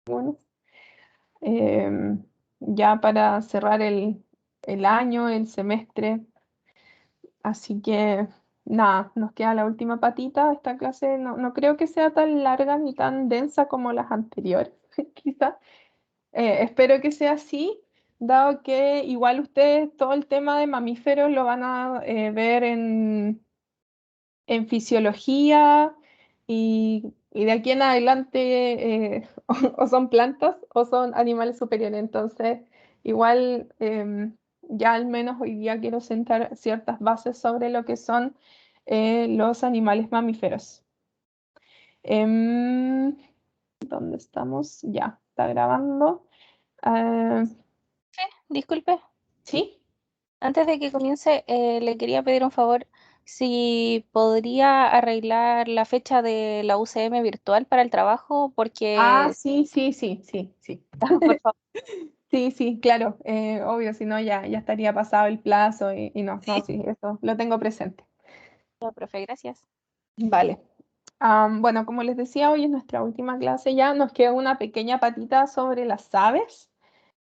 algunos. Ya para cerrar el año, el semestre. Así que nada, nos queda la última patita. Esta clase no creo que sea tan larga ni tan densa como las anteriores, quizás. Espero que sea así, dado que igual ustedes todo el tema de mamíferos lo van a ver en fisiología y de aquí en adelante o son plantas o son animales superiores. Entonces, igual ya al menos hoy día quiero sentar ciertas bases sobre lo que son los animales mamíferos. Em, ¿Dónde estamos? Ya, está grabando. Ah, Disculpe, ¿Sí? antes de que comience, le quería pedir un favor, si podría arreglar la fecha de la UCM virtual para el trabajo, Ah, porque, sí, sí, sí, sí, sí. por favor, Sí, sí, claro, obvio, si no ya estaría pasado el plazo y no, sí, sí, eso lo tengo presente. profe, gracias. Vale. Bueno, como les decía, hoy es nuestra última clase ya, nos queda una pequeña patita sobre las aves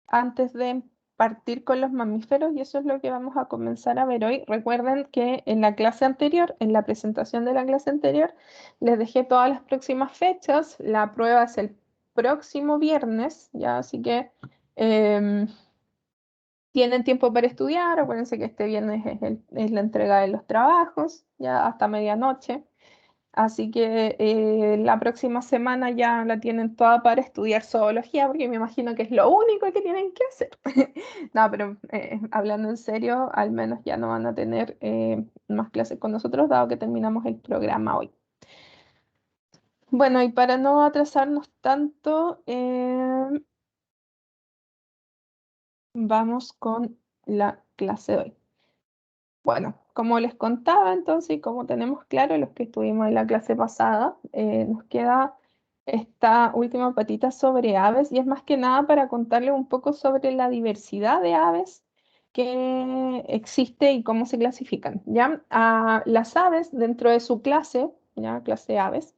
antes de partir con los mamíferos y eso es lo que vamos a comenzar a ver hoy. Recuerden que en la clase anterior, en la presentación de la clase anterior, les dejé todas las próximas fechas, la prueba es el próximo viernes, ya, así que... em, tienen tiempo para estudiar, acuérdense que este viernes es la entrega de los trabajos, ya hasta medianoche. Así que la próxima semana ya la tienen toda para estudiar zoología, porque me imagino que es lo único que tienen que hacer. No, pero hablando en serio, al menos ya no van a tener más clases con nosotros, dado que terminamos el programa hoy. Bueno, y para no atrasarnos tanto, vamos con la clase de hoy. Bueno, como les contaba entonces, y como tenemos claro los que estuvimos en la clase pasada, nos queda esta última patita sobre aves y es más que nada para contarles un poco sobre la diversidad de aves que existe y cómo se clasifican. ¿Ya? Las aves dentro de su clase, ¿ya? Clase aves,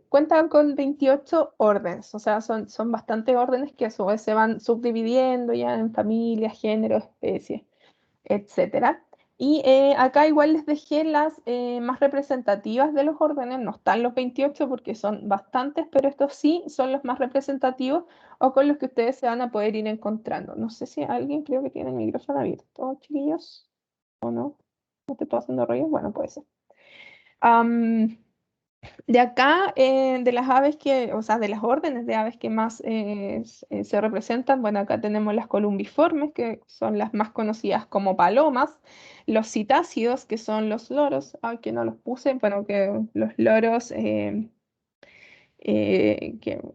cuentan con 28 órdenes, o sea, son bastantes órdenes que a su vez se van subdividiendo ya en familias, géneros, especies, etcétera. Y acá igual les dejé las más representativas de los órdenes, no están los 28 porque son bastantes, pero estos sí son los más representativos o con los que ustedes se van a poder ir encontrando. No sé si alguien creo que tiene el micrófono abierto, chiquillos, o no, no te estoy haciendo rollo, bueno, puede ser. Am, de acá, de las aves que, o sea, de las órdenes de aves que más se representan, bueno, acá tenemos las columbiformes, que son las más conocidas como palomas, los citácidos, que son los loros, que no los puse, bueno, que los loros, que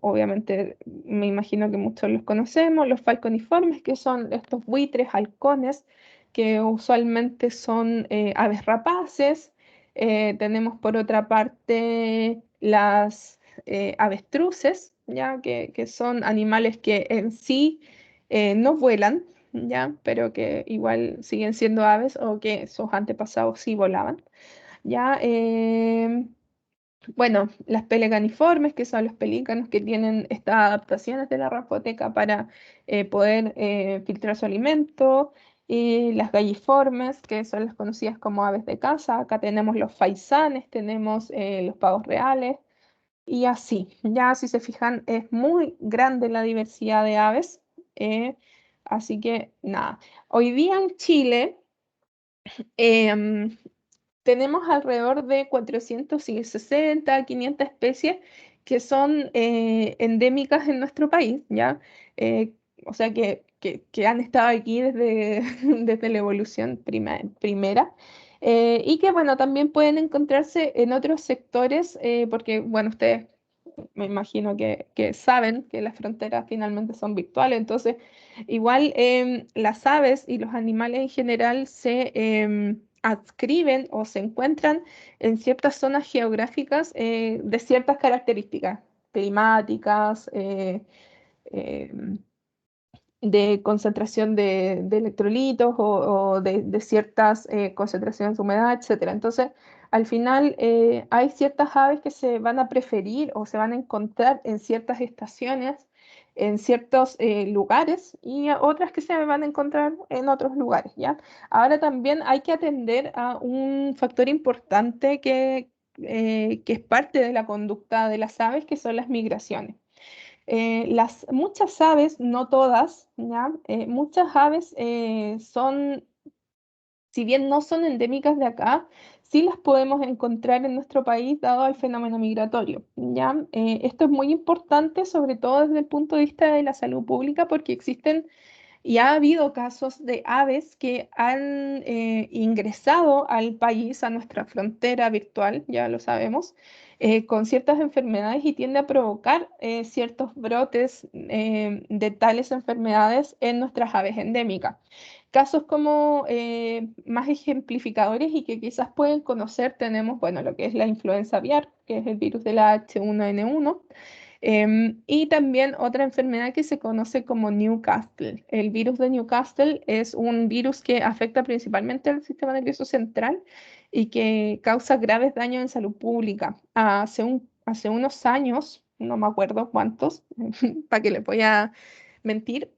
obviamente me imagino que muchos los conocemos, los falconiformes, que son estos buitres, halcones, que usualmente son aves rapaces. Tenemos por otra parte las avestruces, ¿ya? Que son animales que en sí no vuelan, ¿ya? Pero que igual siguen siendo aves o que sus antepasados sí volaban. ¿Ya? Bueno, las peleganiformes, que son los pelícanos que tienen estas adaptaciones de la ranfoteca para poder filtrar su alimento, y las galliformes, que son las conocidas como aves de caza. Acá tenemos los faisanes, tenemos los pavos reales, y así. Ya si se fijan, es muy grande la diversidad de aves. eh, Así que nada. Hoy día en Chile, em, tenemos alrededor de 460, 500 especies que son endémicas en nuestro país, ¿ya? O sea, que han estado aquí desde, desde la evolución primera. Y que, bueno, también pueden encontrarse en otros sectores, porque, bueno, ustedes me imagino que saben que las fronteras finalmente son virtuales, entonces, igual las aves y los animales en general se adscriben o se encuentran en ciertas zonas geográficas de ciertas características climáticas, eh, de concentración de electrolitos o de ciertas concentraciones de humedad, etcétera. Entonces, al final hay ciertas aves que se van a preferir o se van a encontrar en ciertas estaciones, en ciertos lugares, y otras que se van a encontrar en otros lugares, ¿ya? Ahora también hay que atender a un factor importante que es parte de la conducta de las aves, que son las migraciones. Muchas aves, no todas, ¿ya? Muchas aves son, si bien no son endémicas de acá, sí las podemos encontrar en nuestro país dado el fenómeno migratorio, ¿ya? Esto es muy importante, sobre todo desde el punto de vista de la salud pública, porque existen y ha habido casos de aves que han ingresado al país, a nuestra frontera virtual, ya lo sabemos, con ciertas enfermedades y tiende a provocar ciertos brotes de tales enfermedades en nuestras aves endémicas. Casos como más ejemplificadores y que quizás pueden conocer, tenemos, bueno, lo que es la influenza aviar, que es el virus de la H1N1. Y también otra enfermedad que se conoce como Newcastle. El virus de Newcastle es un virus que afecta principalmente al sistema nervioso central y que causa graves daños en salud pública. Hace unos años, no me acuerdo cuántos, para que le voy a mentir,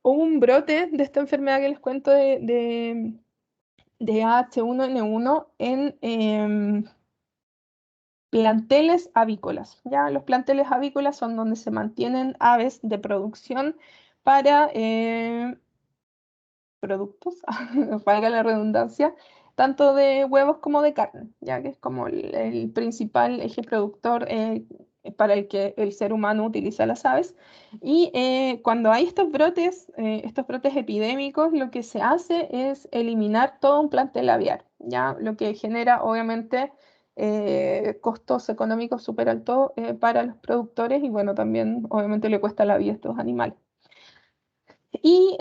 hubo un brote de esta enfermedad que les cuento de H1N1 en planteles avícolas. Ya los planteles avícolas son donde se mantienen aves de producción para productos, valga la redundancia, tanto de huevos como de carne, ya que es como el principal eje productor para el que el ser humano utiliza las aves. Y cuando hay estos brotes epidémicos, lo que se hace es eliminar todo un plantel aviar, ya lo que genera obviamente costos económicos súper altos para los productores y bueno, también obviamente le cuesta la vida a estos animales. Y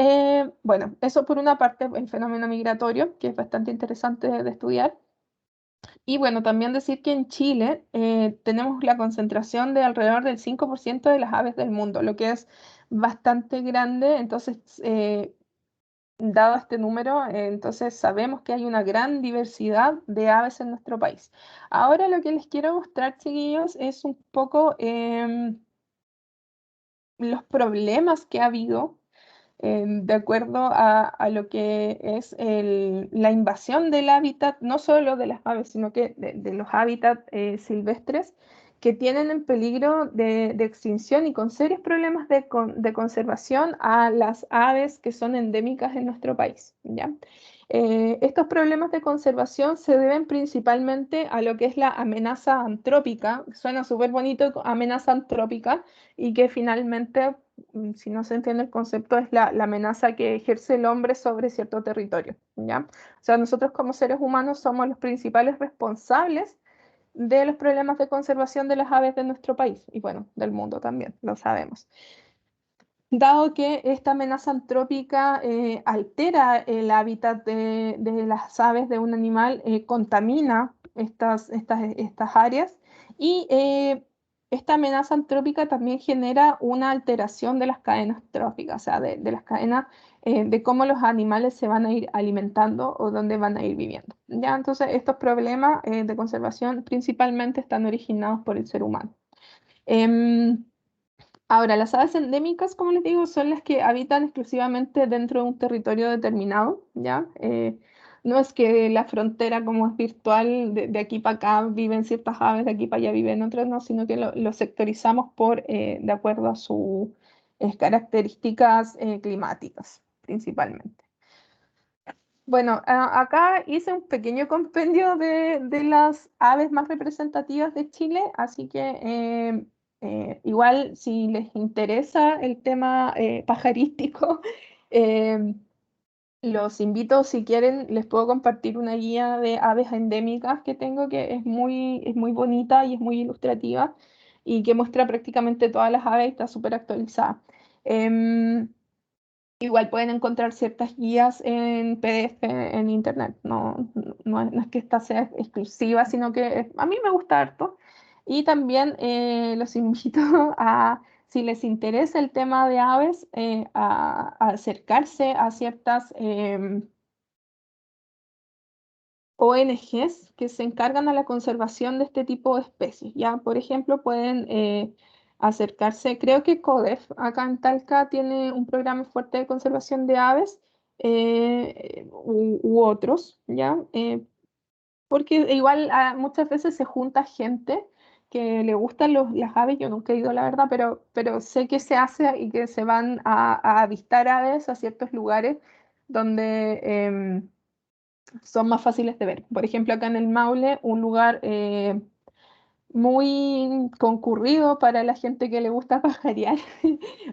bueno, eso por una parte, el fenómeno migratorio, que es bastante interesante de estudiar. Y bueno, también decir que en Chile tenemos la concentración de alrededor del 5% de las aves del mundo, lo que es bastante grande. Entonces, dado este número, entonces sabemos que hay una gran diversidad de aves en nuestro país. Ahora lo que les quiero mostrar, chiquillos, es un poco los problemas que ha habido de acuerdo a lo que es la invasión del hábitat, no solo de las aves, sino que de los hábitats silvestres que tienen en peligro de extinción y con serios problemas de conservación a las aves que son endémicas en nuestro país, ¿ya? Estos problemas de conservación se deben principalmente a lo que es la amenaza antrópica, suena súper bonito, amenaza antrópica, y que finalmente si no se entiende el concepto, es la amenaza que ejerce el hombre sobre cierto territorio, ¿ya? O sea, nosotros como seres humanos somos los principales responsables de los problemas de conservación de las aves de nuestro país y bueno, del mundo también, lo sabemos. Dado que esta amenaza antrópica altera el hábitat de las aves de un animal, contamina estas áreas y esta amenaza antrópica también genera una alteración de las cadenas tróficas, o sea, de las cadenas de cómo los animales se van a ir alimentando o dónde van a ir viviendo. ¿Ya? Entonces, estos problemas de conservación principalmente están originados por el ser humano. Em, Ahora, las aves endémicas, como les digo, son las que habitan exclusivamente dentro de un territorio determinado, ¿ya? No es que la frontera como es virtual, de aquí para acá viven ciertas aves, de aquí para allá viven otras, no, sino que lo sectorizamos de acuerdo a sus características climáticas, principalmente. Bueno, acá hice un pequeño compendio de las aves más representativas de Chile, así que igual si les interesa el tema pajarístico, eh, los invito, si quieren, les puedo compartir una guía de aves endémicas que tengo, que es muy bonita y es muy ilustrativa y que muestra prácticamente todas las aves y está súper actualizada. Igual pueden encontrar ciertas guías en PDF en internet. No es que esta sea exclusiva, sino que a mí me gusta harto. Y también los invito a, si les interesa el tema de aves, a acercarse a ciertas ONGs que se encargan a la conservación de este tipo de especies. Ya, por ejemplo, pueden acercarse, creo que CODEF acá en Talca tiene un programa fuerte de conservación de aves u otros, ¿ya? Porque igual muchas veces se junta gente que le gustan las aves, yo nunca he ido, la verdad, pero sé que se hace y que se van a avistar aves a ciertos lugares donde son más fáciles de ver. Por ejemplo, acá en el Maule, un lugar muy concurrido para la gente que le gusta pajarear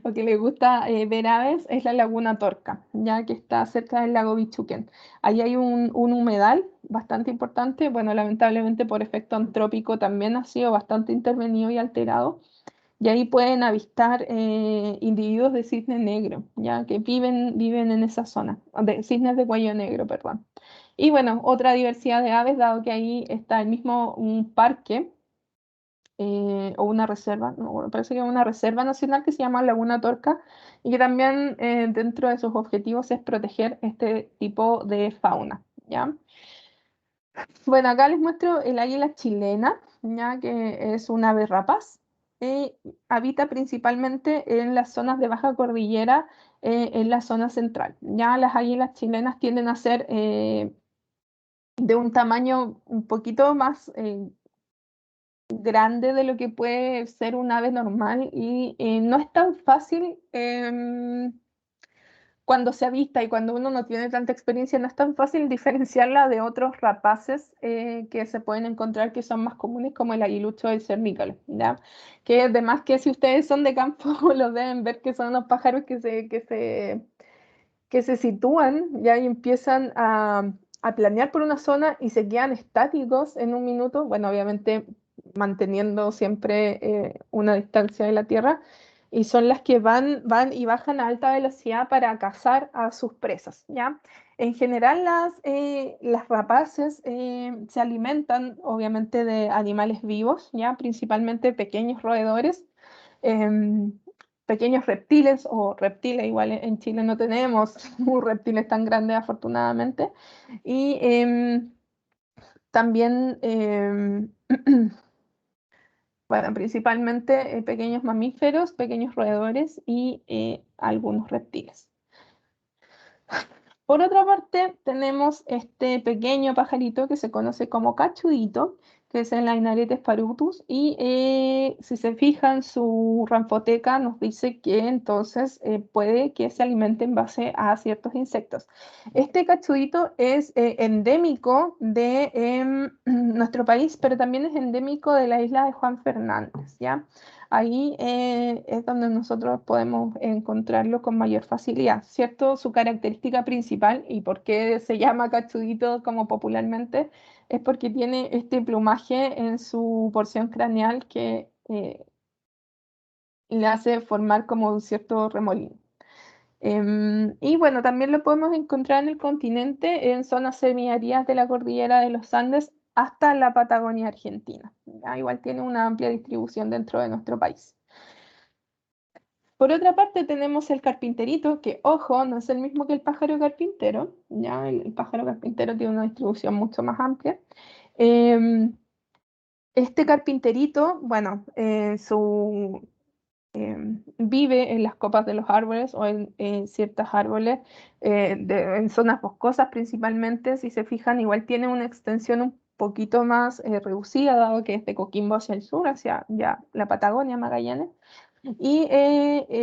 o que le gusta ver aves es la Laguna Torca, ya que está cerca del lago Bichuquén. Ahí hay un humedal bastante importante, bueno, lamentablemente por efecto antrópico también ha sido bastante intervenido y alterado, y ahí pueden avistar individuos de cisne negro, ya que viven en esa zona, de cisnes de cuello negro, perdón. Y bueno, otra diversidad de aves, dado que ahí está el mismo un parque o una reserva, no, bueno, parece que es una reserva nacional que se llama Laguna Torca y que también dentro de sus objetivos es proteger este tipo de fauna, ¿ya? Bueno, acá les muestro el águila chilena, ya que es un ave rapaz. Habita principalmente en las zonas de baja cordillera, en la zona central. Ya las águilas chilenas tienden a ser de un tamaño un poquito más grande de lo que puede ser un ave normal y no es tan fácil cuando se avista y cuando uno no tiene tanta experiencia, no es tan fácil diferenciarla de otros rapaces que se pueden encontrar que son más comunes como el aguilucho o el cernícalo, ¿ya? Que además que si ustedes son de campo lo deben ver que son unos pájaros que se sitúan ya y empiezan a planear por una zona y se quedan estáticos en un minuto, bueno, obviamente manteniendo siempre una distancia de la Tierra, y son las que van y bajan a alta velocidad para cazar a sus presas, ¿ya? En general las rapaces se alimentan obviamente de animales vivos, ¿ya? Principalmente pequeños roedores, em, pequeños reptiles o reptiles, igual en Chile no tenemos reptiles tan grandes afortunadamente, y también, bueno, principalmente pequeños mamíferos, pequeños roedores y algunos reptiles. Por otra parte, tenemos este pequeño pajarito que se conoce como cachudito, que es el Ainaretes parutus, y si se fijan, su ranfoteca nos dice que entonces puede que se alimente en base a ciertos insectos. Este cachudito es endémico de nuestro país, pero también es endémico de la isla de Juan Fernández, ¿ya? Ahí es donde nosotros podemos encontrarlo con mayor facilidad, ¿cierto? Su característica principal y por qué se llama cachudito como popularmente es porque tiene este plumaje en su porción craneal que le hace formar como un cierto remolino. Y bueno, también lo podemos encontrar en el continente, en zonas semiáridas de la cordillera de los Andes hasta la Patagonia Argentina. ¿Ya? Igual tiene una amplia distribución dentro de nuestro país. Por otra parte tenemos el carpinterito, que ojo, no es el mismo que el pájaro carpintero, ¿ya? El pájaro carpintero tiene una distribución mucho más amplia. Em, este carpinterito, bueno, vive en las copas de los árboles o en ciertos árboles, en zonas boscosas principalmente, si se fijan, igual tiene una extensión un poquito más reducida, dado que es de Coquimbo hacia el sur, hacia ya la Patagonia, Magallanes. Y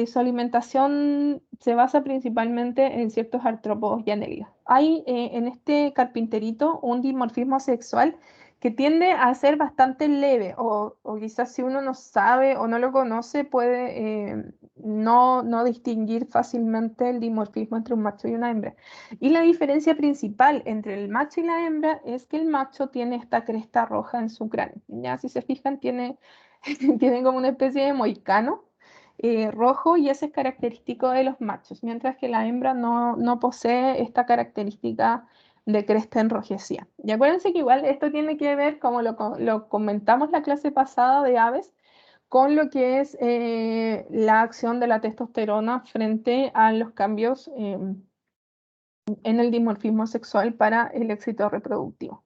su alimentación se basa principalmente en ciertos artrópodos y anélidos. Hay en este carpinterito un dimorfismo sexual que tiende a ser bastante leve o quizás si uno no sabe o no lo conoce puede no distinguir fácilmente el dimorfismo entre un macho y una hembra. Y la diferencia principal entre el macho y la hembra es que el macho tiene esta cresta roja en su cráneo. Ya si se fijan tiene como una especie de moicano rojo y ese es característico de los machos, mientras que la hembra no posee esta característica de cresta enrojecida. Y acuérdense que igual esto tiene que ver, como lo comentamos la clase pasada de aves, con lo que es la acción de la testosterona frente a los cambios en el dimorfismo sexual para el éxito reproductivo.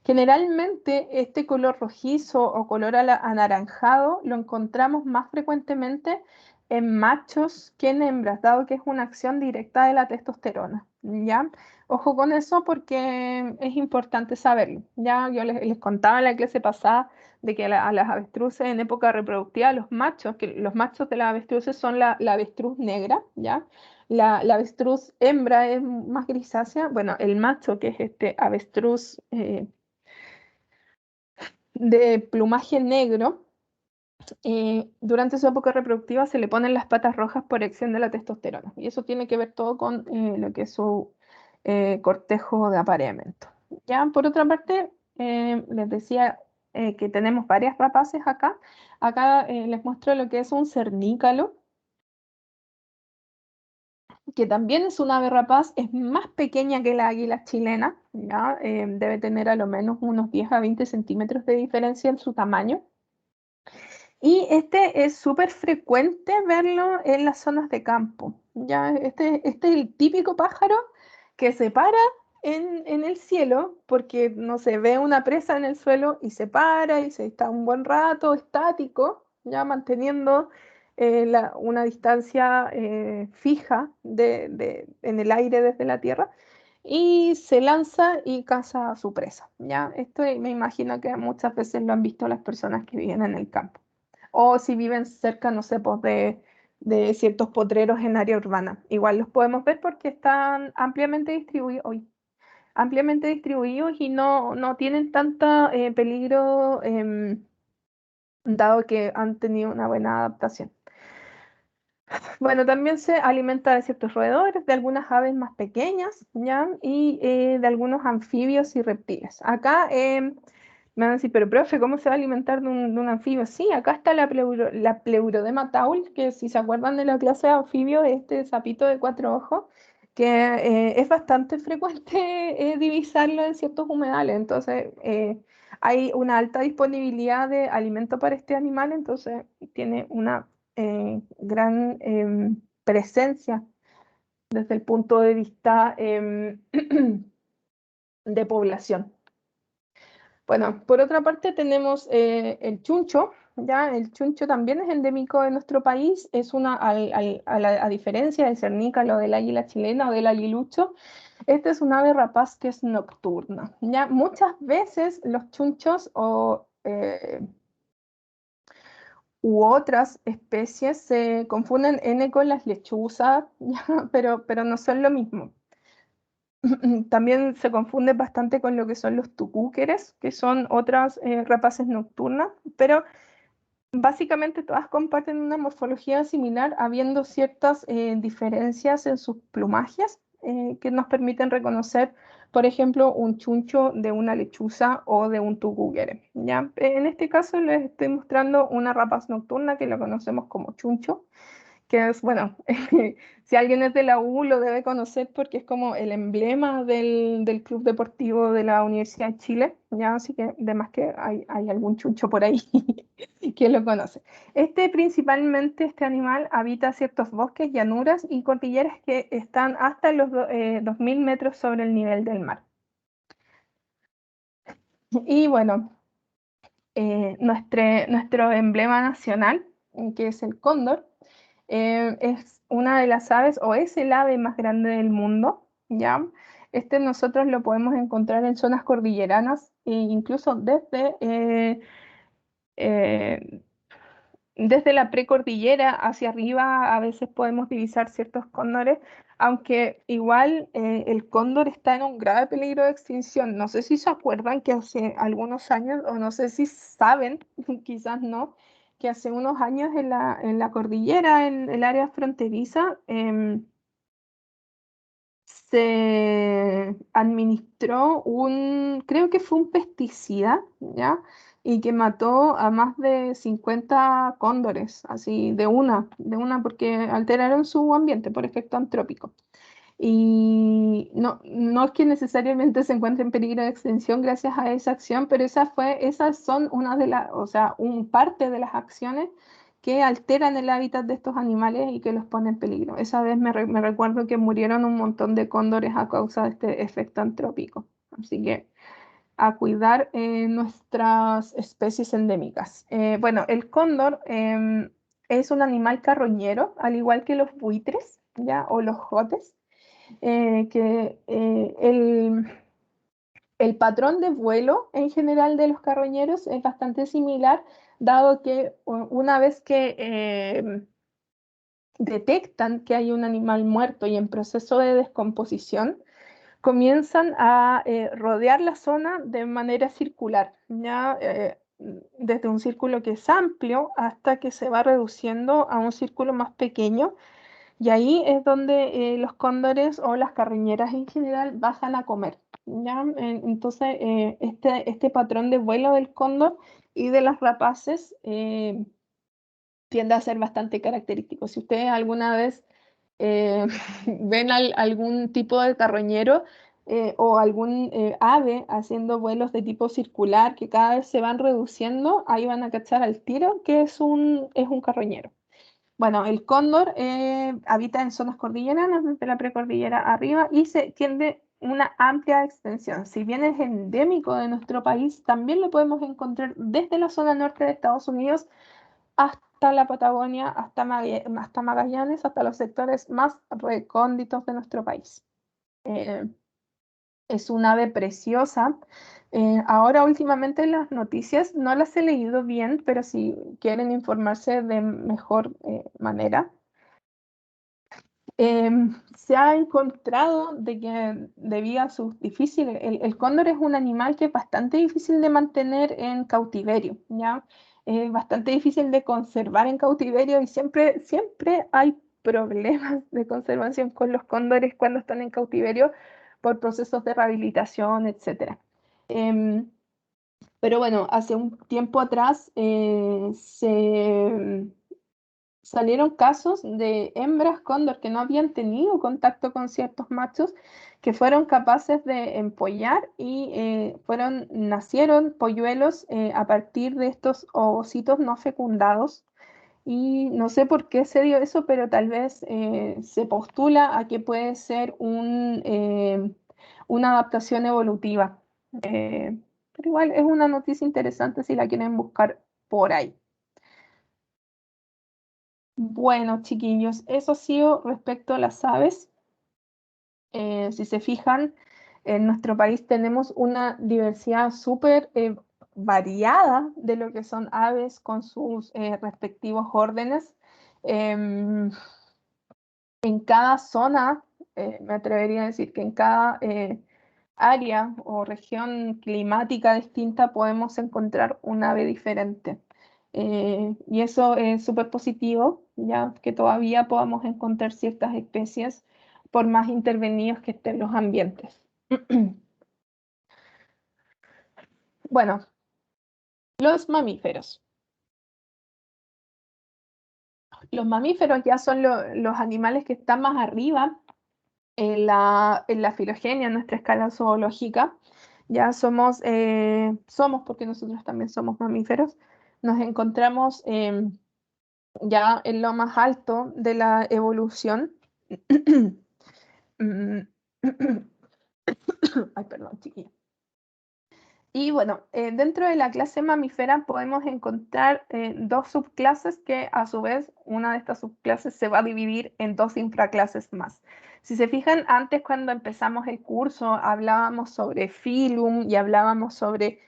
Generalmente este color rojizo o color anaranjado lo encontramos más frecuentemente en machos que en hembras, dado que es una acción directa de la testosterona, ¿ya? Ojo con eso porque es importante saberlo, ¿ya? Yo les contaba en la clase pasada de que a las avestruces en época reproductiva, los machos, que los machos de las avestruces son la avestruz negra, ¿ya? La avestruz hembra es más grisácea. Bueno, el macho, que es este avestruz de plumaje negro, durante su época reproductiva se le ponen las patas rojas por acción de la testosterona. Y eso tiene que ver todo con lo que es su cortejo de apareamiento. Ya, por otra parte, les decía que tenemos varias rapaces acá. Acá les muestro lo que es un cernícalo, que también es un ave rapaz, es más pequeña que la águila chilena, ¿ya? Debe tener a lo menos unos 10 a 20 centímetros de diferencia en su tamaño. Y este es súper frecuente verlo en las zonas de campo, ¿ya? Este es el típico pájaro que se para en el cielo porque no se ve una presa en el suelo y se para y se está un buen rato estático, ya manteniendo una distancia fija en el aire desde la tierra y se lanza y caza a su presa, ¿ya? Esto me imagino que muchas veces lo han visto las personas que viven en el campo o si viven cerca, no sé, pues de ciertos potreros en área urbana. Igual los podemos ver porque están ampliamente distribuidos y no tienen tanto peligro, dado que han tenido una buena adaptación. Bueno, también se alimenta de ciertos roedores, de algunas aves más pequeñas, ¿ya? Y de algunos anfibios y reptiles. Acá me van a decir, pero profe, ¿cómo se va a alimentar de un anfibio? Sí, acá está la Pleurodema taul, que si se acuerdan de la clase de anfibios, este sapito de 4 ojos, que es bastante frecuente divisarlo en ciertos humedales. Entonces, hay una alta disponibilidad de alimento para este animal, entonces tiene una gran presencia desde el punto de vista de población. Bueno, por otra parte tenemos el chuncho, ¿ya? El chuncho también es endémico de nuestro país, es a diferencia del cernícalo, del águila chilena o del aguilucho, este es un ave rapaz que es nocturna, ¿ya? Muchas veces los chunchos u otras especies se confunden N con las lechuzas, ¿ya? Pero no son lo mismo. También se confunde bastante con lo que son los tucúqueres, que son otras rapaces nocturnas, pero básicamente todas comparten una morfología similar, habiendo ciertas diferencias en sus plumajes que nos permiten reconocer, por ejemplo, un chuncho de una lechuza o de un tucúquere, ¿ya? En este caso les estoy mostrando una rapaz nocturna que lo conocemos como chuncho, que es, bueno, si alguien es de la U lo debe conocer porque es como el emblema del club deportivo de la Universidad de Chile, ya, así que además que hay algún chuncho por ahí que lo conoce. Principalmente, este animal habita ciertos bosques, llanuras y cordilleras que están hasta los 2000 metros sobre el nivel del mar. Y bueno, nuestro emblema nacional, que es el cóndor, es una de las aves o es el ave más grande del mundo, ¿ya? Nosotros lo podemos encontrar en zonas cordilleranas e incluso eh, desde la precordillera hacia arriba a veces podemos divisar ciertos cóndores, aunque igual el cóndor está en un grave peligro de extinción. No sé si se acuerdan que hace algunos años, o no sé si saben, quizás no, que hace unos años en la cordillera, en el área fronteriza, se administró creo que fue un pesticida, ¿ya? Y que mató a más de 50 cóndores, así de una, porque alteraron su ambiente por efecto antrópico. Y no es que necesariamente se encuentre en peligro de extinción gracias a esa acción, pero esas son una de las, o sea, un parte de las acciones que alteran el hábitat de estos animales y que los ponen en peligro. Esa vez me recuerdo que murieron un montón de cóndores a causa de este efecto antrópico. Así que a cuidar nuestras especies endémicas. Bueno, el cóndor es un animal carroñero, al igual que los buitres, ¿ya? O los jotes, que el patrón de vuelo en general de los carroñeros es bastante similar, dado que una vez que detectan que hay un animal muerto y en proceso de descomposición, comienzan a rodear la zona de manera circular, ¿ya? Desde un círculo que es amplio hasta que se va reduciendo a un círculo más pequeño, y ahí es donde los cóndores o las carroñeras en general bajan a comer, ¿ya? Entonces, este patrón de vuelo del cóndor y de las rapaces tiende a ser bastante característico. Si ustedes alguna vez ven algún tipo de carroñero o algún ave haciendo vuelos de tipo circular que cada vez se van reduciendo, ahí van a cachar al tiro que es un carroñero. Bueno, el cóndor habita en zonas cordilleranas, desde la precordillera arriba, y se tiende una amplia extensión. Si bien es endémico de nuestro país, también lo podemos encontrar desde la zona norte de Estados Unidos hasta la Patagonia, hasta Magallanes, hasta los sectores más recónditos de nuestro país. Es un ave preciosa. Ahora últimamente en las noticias no las he leído bien, pero si quieren informarse de mejor manera, se ha encontrado de que debido a sus difíciles, el cóndor es un animal que es bastante difícil de mantener en cautiverio, ¿ya? Es bastante difícil de conservar en cautiverio y siempre hay problemas de conservación con los cóndores cuando están en cautiverio por procesos de rehabilitación, etc. Pero bueno, hace un tiempo atrás salieron casos de hembras cóndor que no habían tenido contacto con ciertos machos que fueron capaces de empollar y nacieron polluelos a partir de estos ovocitos no fecundados. Y no sé por qué se dio eso, pero tal vez se postula a que puede ser una adaptación evolutiva. Pero igual es una noticia interesante si la quieren buscar por ahí. Bueno, chiquillos, eso ha sido respecto a las aves. Si se fijan, en nuestro país tenemos una diversidad súper variada de lo que son aves con sus respectivos órdenes. Em, en cada zona, me atrevería a decir que en cada área o región climática distinta podemos encontrar un ave diferente. Y eso es súper positivo, ya que todavía podamos encontrar ciertas especies por más intervenidos que estén los ambientes. Bueno, los mamíferos. Los mamíferos ya son los animales que están más arriba en la filogenia, en nuestra escala zoológica. Ya somos porque nosotros también somos mamíferos. Nos encontramos ya en lo más alto de la evolución. Mm, Ay, perdón, chiquilla. Y bueno, dentro de la clase mamífera podemos encontrar dos subclases que a su vez una de estas subclases se va a dividir en dos infraclases más. Si se fijan, antes cuando empezamos el curso hablábamos sobre filum y hablábamos sobre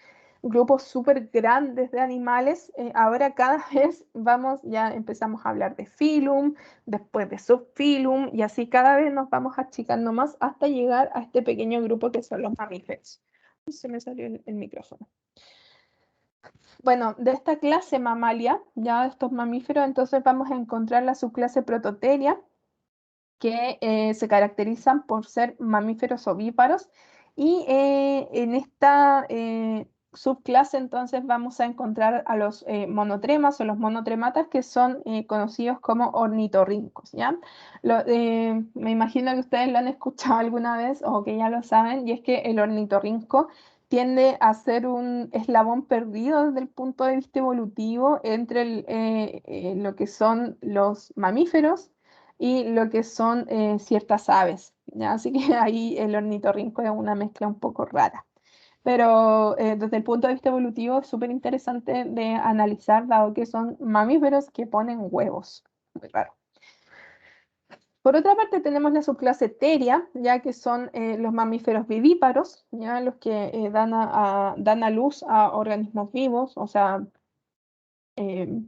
grupos súper grandes de animales. Ahora cada vez ya empezamos a hablar de filum, después de subfilum y así cada vez nos vamos achicando más hasta llegar a este pequeño grupo que son los mamíferos. Se me salió el micrófono. Bueno, de esta clase mamalia, ya de estos mamíferos, entonces vamos a encontrar la subclase Prototeria, que se caracterizan por ser mamíferos ovíparos. Y en esta subclase entonces vamos a encontrar a los monotremas o los monotrematas, que son conocidos como ornitorrincos, ¿ya? Me imagino que ustedes lo han escuchado alguna vez o que ya lo saben, y es que el ornitorrinco tiende a ser un eslabón perdido desde el punto de vista evolutivo entre lo que son los mamíferos y lo que son ciertas aves, ¿ya? Así que ahí el ornitorrinco es una mezcla un poco rara. Pero desde el punto de vista evolutivo es súper interesante de analizar, dado que son mamíferos que ponen huevos. Muy raro. Por otra parte tenemos la subclase Theria, ya que son los mamíferos vivíparos, ya los que dan a luz a organismos vivos, o sea, eh,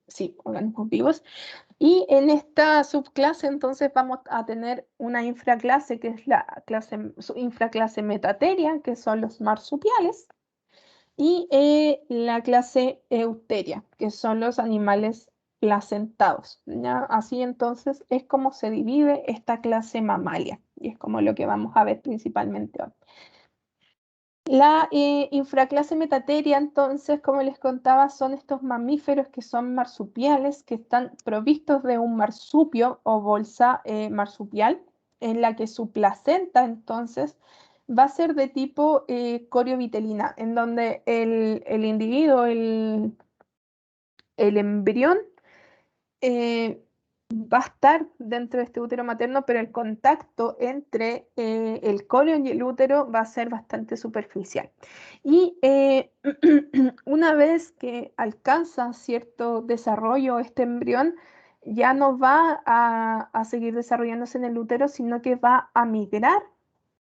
sí, organismos vivos. Y en esta subclase entonces vamos a tener una infraclase que es la infraclase Metatheria, que son los marsupiales, y la clase Euteria, que son los animales placentados, ¿ya? Así entonces es como se divide esta clase mamalia, y es como lo que vamos a ver principalmente hoy. La infraclase Metatheria, entonces, como les contaba, son estos mamíferos que son marsupiales, que están provistos de un marsupio o bolsa marsupial, en la que su placenta, entonces, va a ser de tipo coriovitelina, en donde el individuo, el embrión, eh, va a estar dentro de este útero materno, pero el contacto entre el corion y el útero va a ser bastante superficial. Y una vez que alcanza cierto desarrollo este embrión, ya no va a seguir desarrollándose en el útero, sino que va a migrar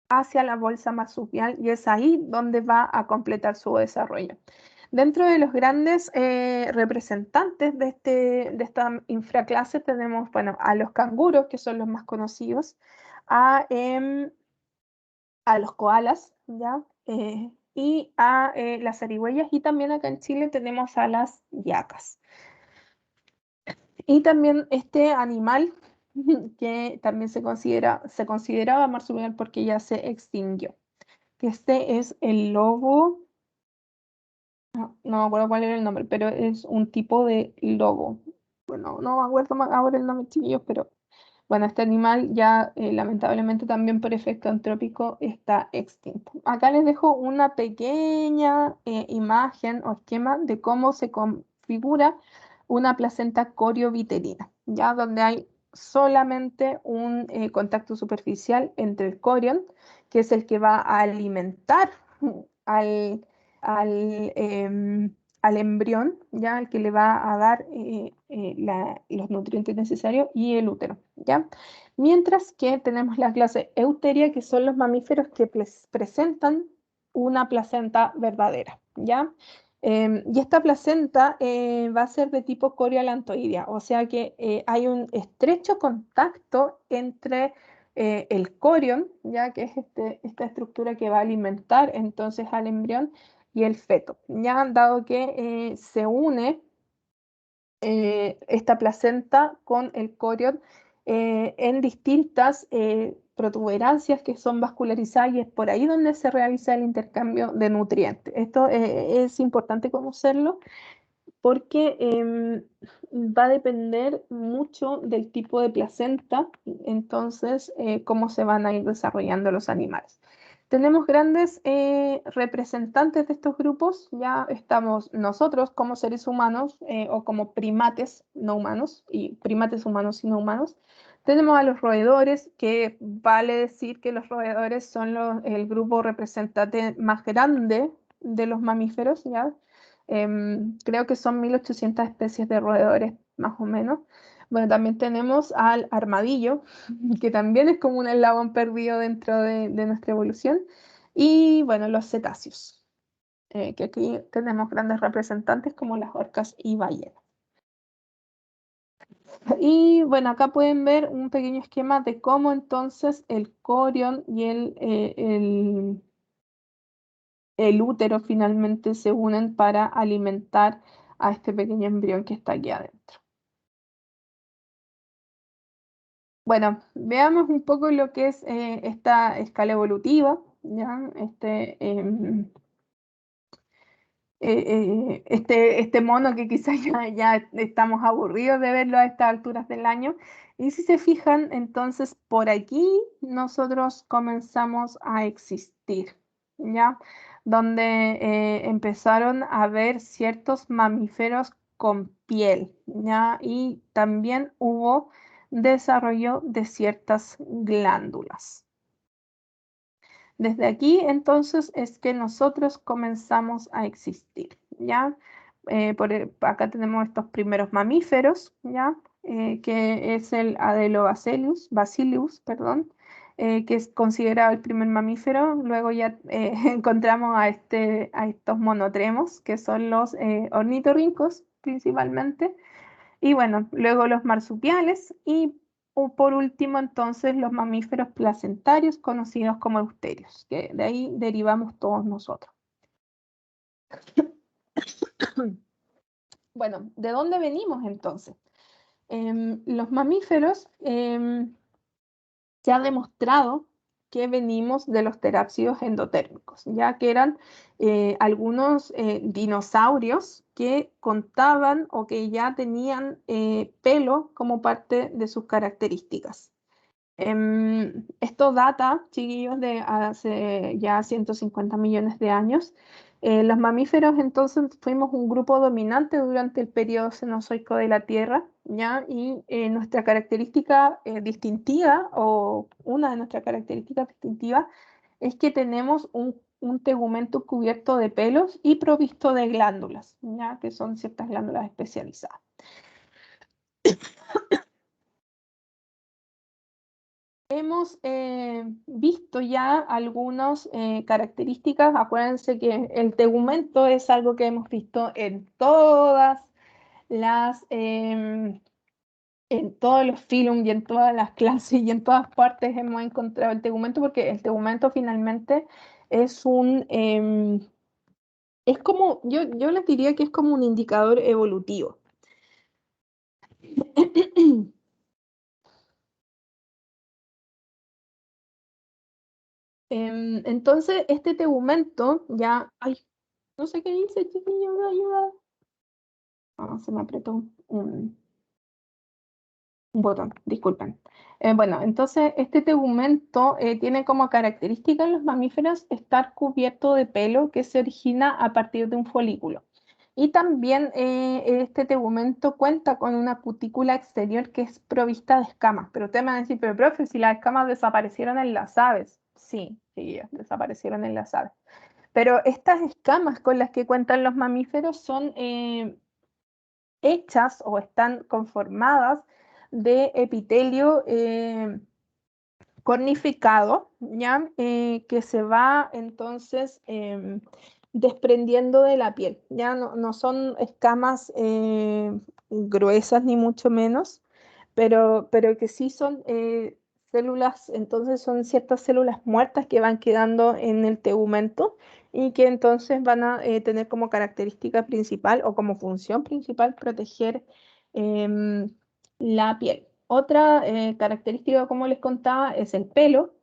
hacia la bolsa marsupial y es ahí donde va a completar su desarrollo. Dentro de los grandes representantes de esta infraclase tenemos, bueno, a los canguros, que son los más conocidos, a, a los koalas, ¿ya? Y a las zarigüeyas, y también acá en Chile tenemos a las yacas. Y también este animal que también se consideraba marsupial porque ya se extinguió, que este es el lobo. No me acuerdo cuál era el nombre, pero es un tipo de lobo. Bueno, no me acuerdo ahora el nombre, chiquillos, pero bueno, este animal ya lamentablemente también por efecto antrópico está extinto. Acá les dejo una pequeña imagen o esquema de cómo se configura una placenta coriovitelina, ya donde hay solamente un contacto superficial entre el corion, que es el que va a alimentar al, al embrión, ya el que le va a dar los nutrientes necesarios, y el útero, ¿ya? Mientras que tenemos la clase Euteria, que son los mamíferos que presentan una placenta verdadera, ¿ya? Y esta placenta va a ser de tipo coriolantoidea, o sea que hay un estrecho contacto entre el corion, ya que es esta estructura que va a alimentar entonces al embrión, y el feto, ya han dado que se une esta placenta con el corion en distintas protuberancias que son vascularizadas, y es por ahí donde se realiza el intercambio de nutrientes. Esto es importante conocerlo porque va a depender mucho del tipo de placenta, entonces cómo se van a ir desarrollando los animales. Tenemos grandes representantes de estos grupos, ya estamos nosotros como seres humanos o como primates no humanos, y primates humanos y no humanos. Tenemos a los roedores, que vale decir que los roedores son el grupo representante más grande de los mamíferos, ¿ya? Creo que son 1800 especies de roedores, más o menos. Bueno, también tenemos al armadillo, que también es como un eslabón perdido dentro de nuestra evolución. Y bueno, los cetáceos, que aquí tenemos grandes representantes como las orcas y ballenas. Y bueno, acá pueden ver un pequeño esquema de cómo entonces el corion y el útero finalmente se unen para alimentar a este pequeño embrión que está aquí adentro. Bueno, veamos un poco lo que es esta escala evolutiva, ¿ya? Este mono que quizás ya estamos aburridos de verlo a estas alturas del año. Y si se fijan, entonces por aquí nosotros comenzamos a existir, ¿ya? Donde empezaron a ver ciertos mamíferos con piel, ¿ya? Y también hubo desarrollo de ciertas glándulas. Desde aquí, entonces, es que nosotros comenzamos a existir, ¿ya? Acá tenemos estos primeros mamíferos, ¿ya? Que es el Bacillus, perdón, que es considerado el primer mamífero. Luego ya encontramos a estos monotremos, que son los ornitorrincos principalmente. Y bueno, luego los marsupiales y por último entonces los mamíferos placentarios conocidos como euterios, que de ahí derivamos todos nosotros. Bueno, ¿de dónde venimos entonces? Los mamíferos se ha demostrado que venimos de los terápsidos endotérmicos, ya que eran algunos dinosaurios que contaban o que ya tenían pelo como parte de sus características. Esto data, chiquillos, de hace ya 150 millones de años. Los mamíferos entonces fuimos un grupo dominante durante el periodo Cenozoico de la Tierra, ¿ya? Y nuestra característica distintiva, o una de nuestras características distintivas, es que tenemos un tegumento cubierto de pelos y provisto de glándulas, ¿ya? Que son ciertas glándulas especializadas. Hemos visto ya algunas características. Acuérdense que el tegumento es algo que hemos visto en en todos los films y en todas las clases y en todas partes hemos encontrado el tegumento, porque el tegumento finalmente es es como, yo les diría que es como un indicador evolutivo. Entonces, este tegumento ya, ay, no sé qué dice, chiquillo, ayuda. Ah, se me apretó un botón, disculpen. Bueno, entonces este tegumento tiene como característica en los mamíferos estar cubierto de pelo que se origina a partir de un folículo. Y también este tegumento cuenta con una cutícula exterior que es provista de escamas. Pero ustedes me van a decir, pero profe, si las escamas desaparecieron en las aves. Sí, sí, desaparecieron en las aves. Pero estas escamas con las que cuentan los mamíferos son hechas o están conformadas de epitelio cornificado, ¿ya? Que se va entonces desprendiendo de la piel. Ya no son escamas gruesas ni mucho menos, pero que sí son células, entonces son ciertas células muertas que van quedando en el tegumento y que entonces van a tener como característica principal o como función principal proteger la piel. Otra característica, como les contaba, es el pelo.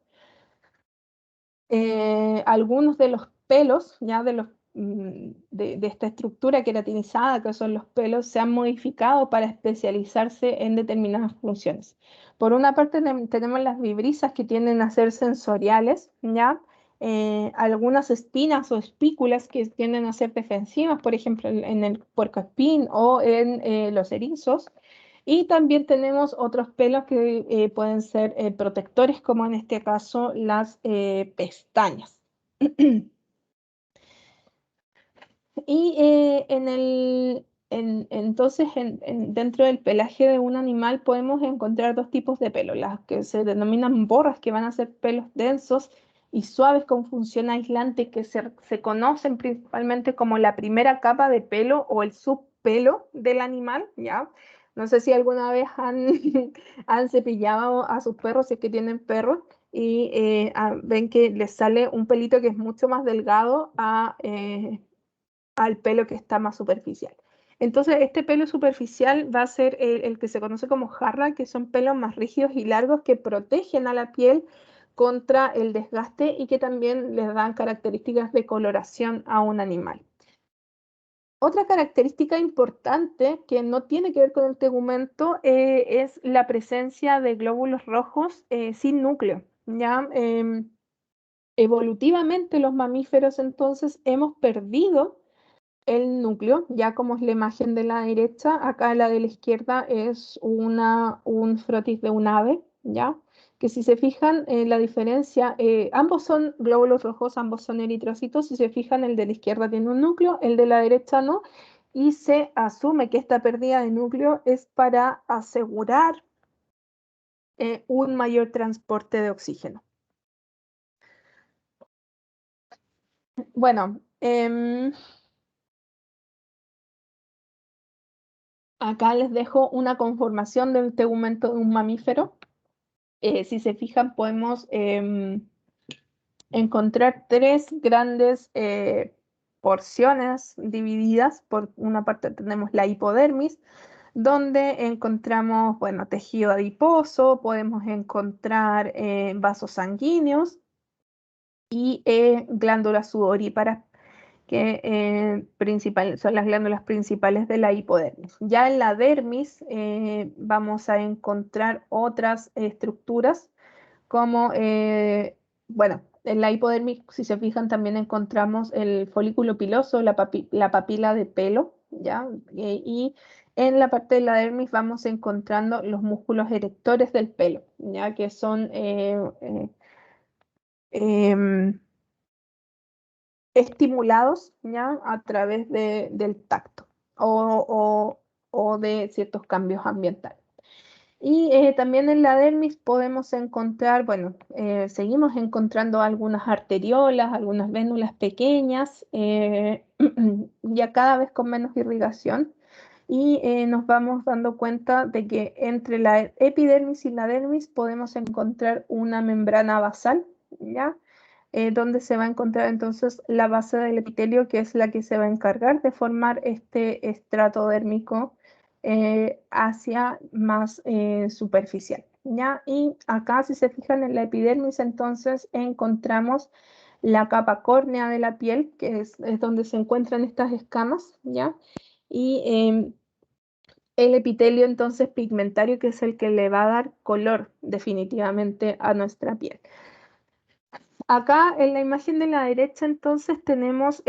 Algunos de los pelos, ya de esta estructura queratinizada que son los pelos, se han modificado para especializarse en determinadas funciones. Por una parte tenemos las vibrisas que tienden a ser sensoriales, ¿ya? Algunas espinas o espículas que tienden a ser defensivas, por ejemplo en el puercoespín o en los erizos. Y también tenemos otros pelos que pueden ser protectores, como en este caso las pestañas. Y entonces dentro del pelaje de un animal podemos encontrar dos tipos de pelo, las que se denominan borras, que van a ser pelos densos y suaves con función aislante, que se conocen principalmente como la primera capa de pelo o el subpelo del animal, ¿ya? No sé si alguna vez han cepillado a sus perros, si es que tienen perros, y ven que les sale un pelito que es mucho más delgado al pelo que está más superficial. Entonces, este pelo superficial va a ser el que se conoce como jarra, que son pelos más rígidos y largos que protegen a la piel contra el desgaste y que también les dan características de coloración a un animal. Otra característica importante que no tiene que ver con el tegumento es la presencia de glóbulos rojos sin núcleo. ¿Ya? Evolutivamente los mamíferos entonces hemos perdido el núcleo, ya como es la imagen de la derecha, acá la de la izquierda es un frotis de un ave, ¿ya? que si se fijan, la diferencia, ambos son glóbulos rojos, ambos son eritrocitos. Si se fijan, el de la izquierda tiene un núcleo, el de la derecha no, y se asume que esta pérdida de núcleo es para asegurar un mayor transporte de oxígeno. Bueno, acá les dejo una conformación del tegumento de un mamífero. Si se fijan, podemos encontrar tres grandes porciones divididas. Por una parte tenemos la hipodermis, donde encontramos, bueno, tejido adiposo, podemos encontrar vasos sanguíneos y glándulas sudoríparas, que son las glándulas principales de la hipodermis. Ya en la dermis vamos a encontrar otras estructuras como, bueno, en la hipodermis, si se fijan, también encontramos el folículo piloso, la papila de pelo, ¿ya? Y en la parte de la dermis vamos encontrando los músculos erectores del pelo, ¿ya? Que son em, estimulados, ¿ya? A través del tacto o de ciertos cambios ambientales. Y también en la dermis podemos encontrar, bueno, seguimos encontrando algunas arteriolas, algunas vénulas pequeñas, ya cada vez con menos irrigación. Y nos vamos dando cuenta de que entre la epidermis y la dermis podemos encontrar una membrana basal, ¿ya? Donde se va a encontrar entonces la base del epitelio, que es la que se va a encargar de formar este estrato dérmico hacia más superficial, ¿ya? Y acá, si se fijan en la epidermis, entonces encontramos la capa córnea de la piel, que es donde se encuentran estas escamas, ¿ya? Y el epitelio entonces pigmentario, que es el que le va a dar color definitivamente a nuestra piel. Acá en la imagen de la derecha entonces tenemos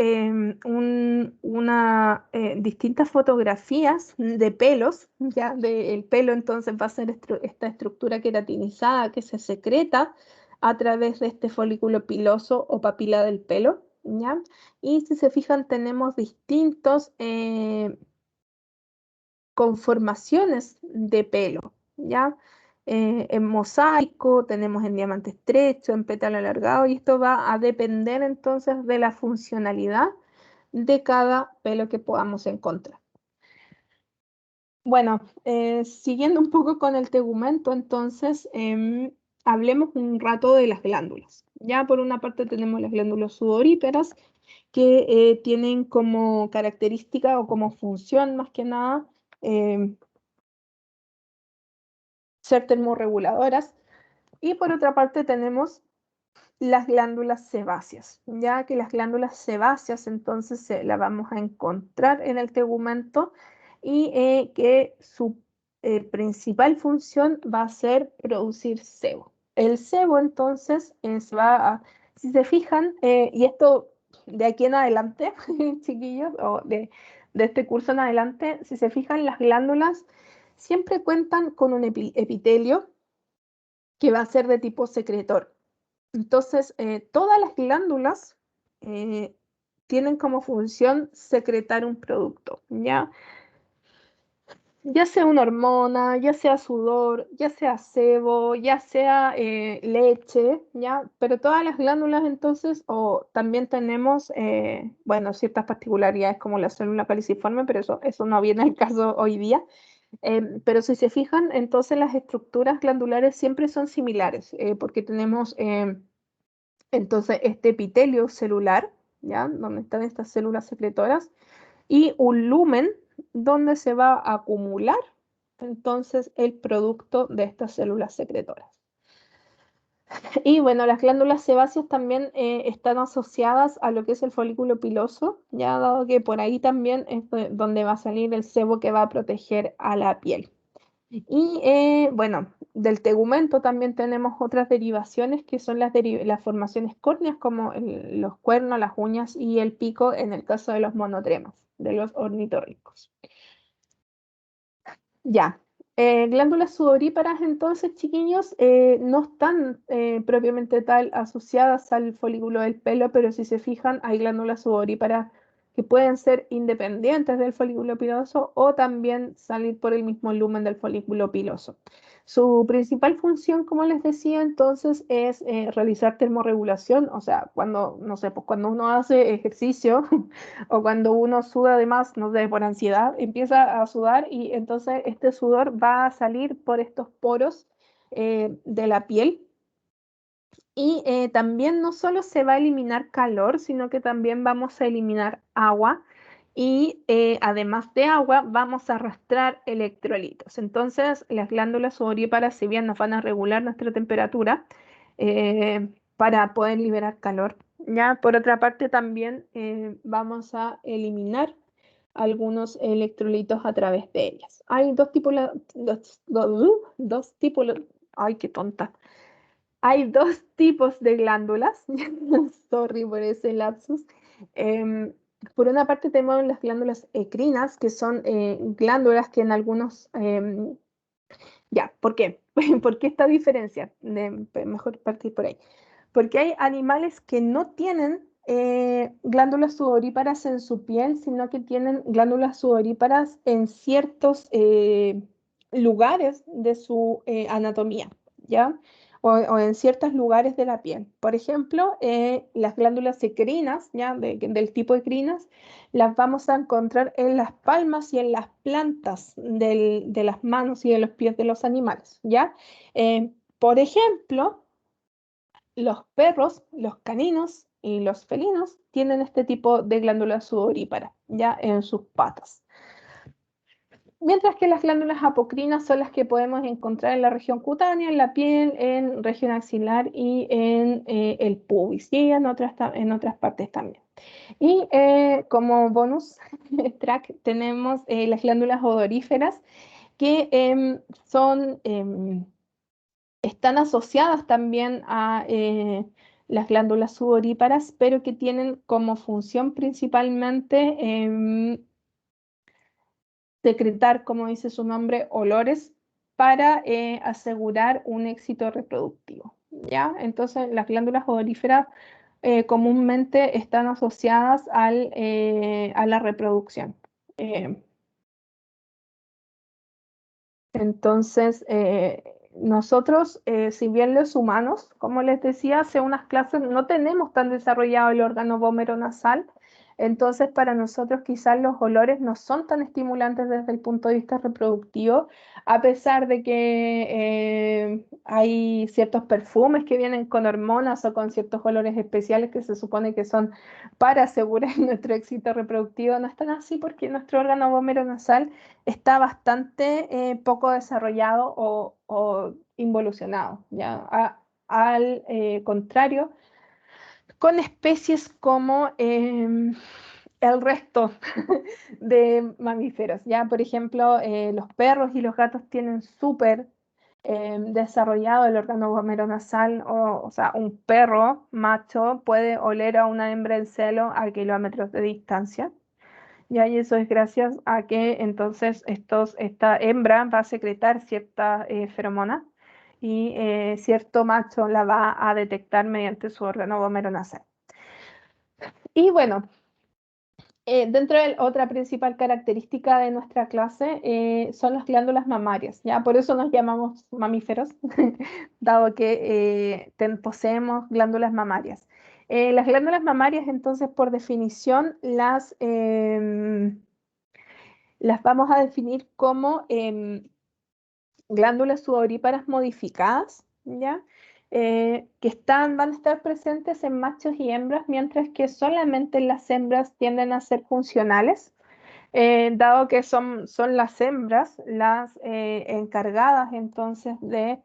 distintas fotografías de pelos, ya el pelo entonces va a ser esta estructura queratinizada que se secreta a través de este folículo piloso o papila del pelo, ¿ya? Y si se fijan tenemos distintos conformaciones de pelo, ¿ya? En mosaico, tenemos en diamante estrecho, en pétalo alargado, y esto va a depender entonces de la funcionalidad de cada pelo que podamos encontrar. Bueno, siguiendo un poco con el tegumento, entonces hablemos un rato de las glándulas. Ya por una parte tenemos las glándulas sudoríparas, que tienen como característica o como función más que nada ser termorreguladoras. Y por otra parte tenemos las glándulas sebáceas, ya que las glándulas sebáceas entonces las vamos a encontrar en el tegumento y que su principal función va a ser producir sebo. El sebo entonces si se fijan, y esto de aquí en adelante, chiquillos, o de este curso en adelante, si se fijan, las glándulas siempre cuentan con un epitelio que va a ser de tipo secretor. Entonces, todas las glándulas tienen como función secretar un producto, ¿ya? Ya sea una hormona, ya sea sudor, ya sea sebo, ya sea leche, ¿ya? Pero todas las glándulas entonces, o también tenemos, bueno, ciertas particularidades como la célula caliciforme, pero eso no viene al caso hoy día. Pero si se fijan, entonces las estructuras glandulares siempre son similares, porque tenemos entonces este epitelio celular, ¿ya? Donde están estas células secretoras, y un lumen donde se va a acumular entonces el producto de estas células secretoras. Y bueno, las glándulas sebáceas también están asociadas a lo que es el folículo piloso, ya dado que por ahí también es donde va a salir el sebo que va a proteger a la piel. Y bueno, del tegumento también tenemos otras derivaciones que son las formaciones córneas como los cuernos, las uñas y el pico en el caso de los monotremas, de los ornitorrincos. Ya, Glándulas sudoríparas, entonces, chiquillos, no están propiamente tal asociadas al folículo del pelo, pero si se fijan, hay glándulas sudoríparas que pueden ser independientes del folículo piloso o también salir por el mismo lumen del folículo piloso. Su principal función, como les decía, entonces, es realizar termorregulación, o sea, cuando, no sé, pues cuando uno hace ejercicio o cuando uno suda además, no sé, por ansiedad, empieza a sudar y entonces este sudor va a salir por estos poros de la piel y también no solo se va a eliminar calor, sino que también vamos a eliminar agua y además de agua vamos a arrastrar electrolitos. Entonces las glándulas sudoríparas, si bien nos van a regular nuestra temperatura para poder liberar calor, ya por otra parte también vamos a eliminar algunos electrolitos a través de ellas. Hay dos tipos, ay, qué tonta. Hay dos tipos de glándulas, sorry por ese lapsus. Em, por una parte tenemos las glándulas ecrinas, que son glándulas que en algunos... ya, ¿por qué? ¿Por qué esta diferencia? Mejor partir por ahí. Porque hay animales que no tienen glándulas sudoríparas en su piel, sino que tienen glándulas sudoríparas en ciertos lugares de su anatomía, ¿ya? O en ciertos lugares de la piel. Por ejemplo, las glándulas ecrinas, ¿ya? Del tipo ecrinas, las vamos a encontrar en las palmas y en las plantas de las manos y de los pies de los animales, ¿ya? Por ejemplo, los perros, los caninos y los felinos tienen este tipo de glándula sudorípara, ya en sus patas. Mientras que las glándulas apocrinas son las que podemos encontrar en la región cutánea, en la piel, en región axilar y en el pubis y en otras partes también. Y como bonus track tenemos las glándulas odoríferas que están asociadas también a las glándulas sudoríparas, pero que tienen como función principalmente secretar, como dice su nombre, olores para asegurar un éxito reproductivo, ¿ya? Entonces, las glándulas odoríferas comúnmente están asociadas a la reproducción. Eh, entonces, nosotros, si bien los humanos, como les decía hace unas clases, no tenemos tan desarrollado el órgano vómero nasal, entonces para nosotros quizás los olores no son tan estimulantes desde el punto de vista reproductivo, a pesar de que hay ciertos perfumes que vienen con hormonas o con ciertos olores especiales que se supone que son para asegurar nuestro éxito reproductivo, no están así porque nuestro órgano vómero nasal está bastante poco desarrollado o involucionado, ¿ya? Al contrario, con especies como el resto de mamíferos, ¿ya? Por ejemplo, los perros y los gatos tienen súper desarrollado el órgano vomeronasal, o sea, un perro macho puede oler a una hembra en celo a kilómetros de distancia. Ya, y eso es gracias a que entonces esta hembra va a secretar cierta feromona y cierto macho la va a detectar mediante su órgano vomeronasal. Y bueno, dentro de otra principal característica de nuestra clase son las glándulas mamarias, ¿ya? Por eso nos llamamos mamíferos, dado que poseemos glándulas mamarias. Las glándulas mamarias, entonces, por definición, las vamos a definir como glándulas sudoríparas modificadas, ¿ya? Que van a estar presentes en machos y hembras, mientras que solamente las hembras tienden a ser funcionales, dado que son las hembras las encargadas entonces de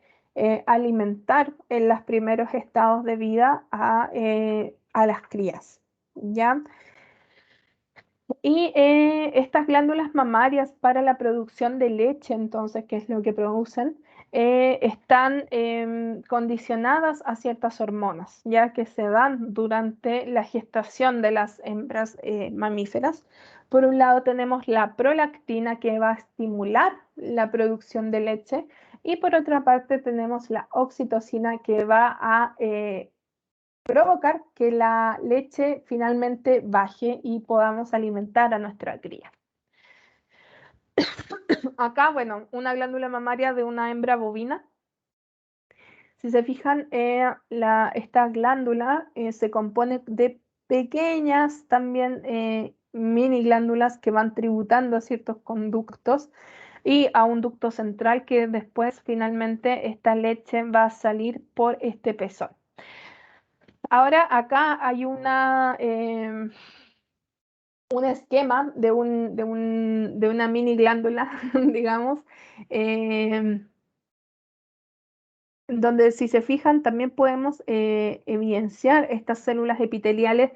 alimentar en los primeros estados de vida a las crías, ¿ya? Y estas glándulas mamarias para la producción de leche, entonces, ¿qué es lo que producen? Están condicionadas a ciertas hormonas, ya que se dan durante la gestación de las hembras mamíferas, Por un lado tenemos la prolactina que va a estimular la producción de leche y por otra parte tenemos la oxitocina que va a provocar que la leche finalmente baje y podamos alimentar a nuestra cría. Acá, bueno, una glándula mamaria de una hembra bovina. Si se fijan, esta glándula se compone de pequeñas también mini glándulas que van tributando a ciertos conductos y a un ducto central que después finalmente esta leche va a salir por este pezón. Ahora acá hay un esquema de una mini glándula, digamos, donde si se fijan también podemos evidenciar estas células epiteliales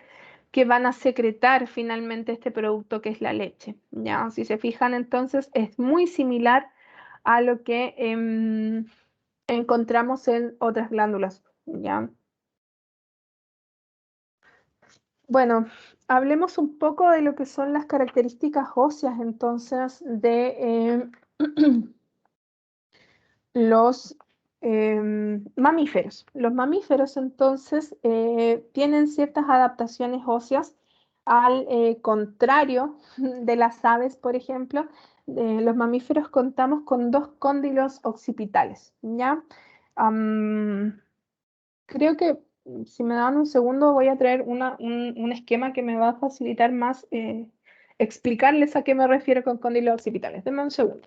que van a secretar finalmente este producto que es la leche. ¿Ya? Si se fijan entonces es muy similar a lo que encontramos en otras glándulas. ¿Ya? Bueno, hablemos un poco de lo que son las características óseas entonces de los mamíferos. Los mamíferos entonces tienen ciertas adaptaciones óseas al contrario de las aves, por ejemplo. Los mamíferos contamos con dos cóndilos occipitales, ¿ya? Creo que si me dan un segundo voy a traer un esquema que me va a facilitar más explicarles a qué me refiero con cóndilos occipitales. Denme un segundo.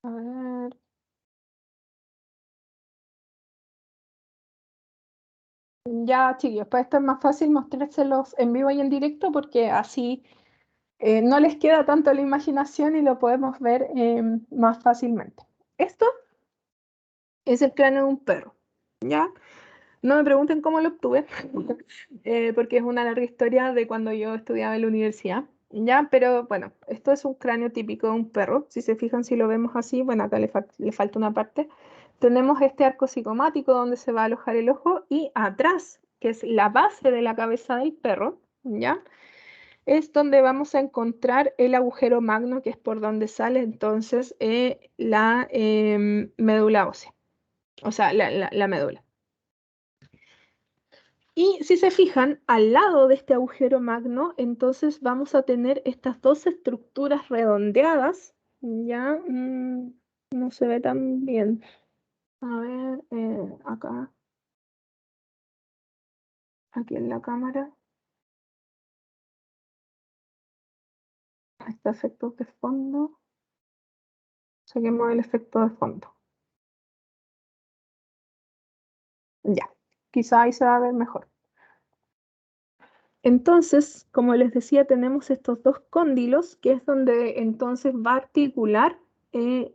A ver. Ya, chicos, para esto es más fácil mostrárselos en vivo y en directo porque así no les queda tanto la imaginación y lo podemos ver más fácilmente. Esto es el cráneo de un perro, ¿ya? No me pregunten cómo lo obtuve, porque es una larga historia de cuando yo estudiaba en la universidad, ¿ya? Pero bueno, esto es un cráneo típico de un perro. Si se fijan, si lo vemos así, bueno, acá le falta una parte. Tenemos este arco cigomático donde se va a alojar el ojo y atrás, que es la base de la cabeza del perro, ¿ya? Es donde vamos a encontrar el agujero magno, que es por donde sale entonces la médula ósea, o sea, la médula. Y si se fijan, al lado de este agujero magno, entonces vamos a tener estas dos estructuras redondeadas. Ya no se ve tan bien. A ver, acá, aquí en la cámara. Ahí está efectos de fondo. Saquemos el efecto de fondo. Ya, quizá ahí se va a ver mejor. Entonces, como les decía, tenemos estos dos cóndilos, que es donde entonces va a articular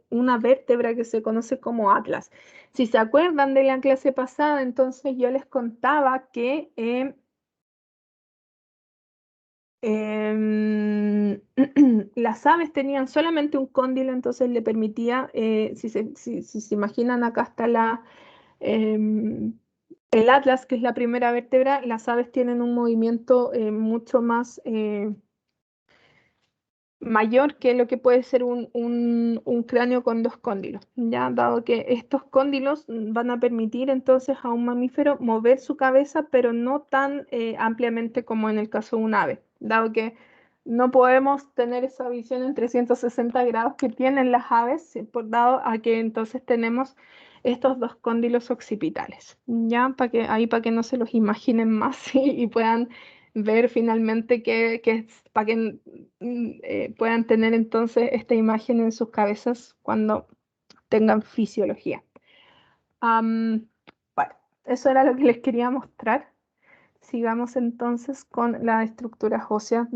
una vértebra que se conoce como atlas. Si se acuerdan de la clase pasada, entonces yo les contaba que las aves tenían solamente un cóndilo, entonces le permitía, si se imaginan, acá está el atlas, que es la primera vértebra. Las aves tienen un movimiento mucho más mayor que lo que puede ser un cráneo con dos cóndilos, ya dado que estos cóndilos van a permitir entonces a un mamífero mover su cabeza, pero no tan ampliamente como en el caso de un ave, dado que no podemos tener esa visión en 360 grados que tienen las aves, dado a que entonces tenemos estos dos cóndilos occipitales, ya para que no se los imaginen más y puedan ver finalmente para que puedan tener entonces esta imagen en sus cabezas cuando tengan fisiología. eso era lo que les quería mostrar. Sigamos entonces con las estructuras óseas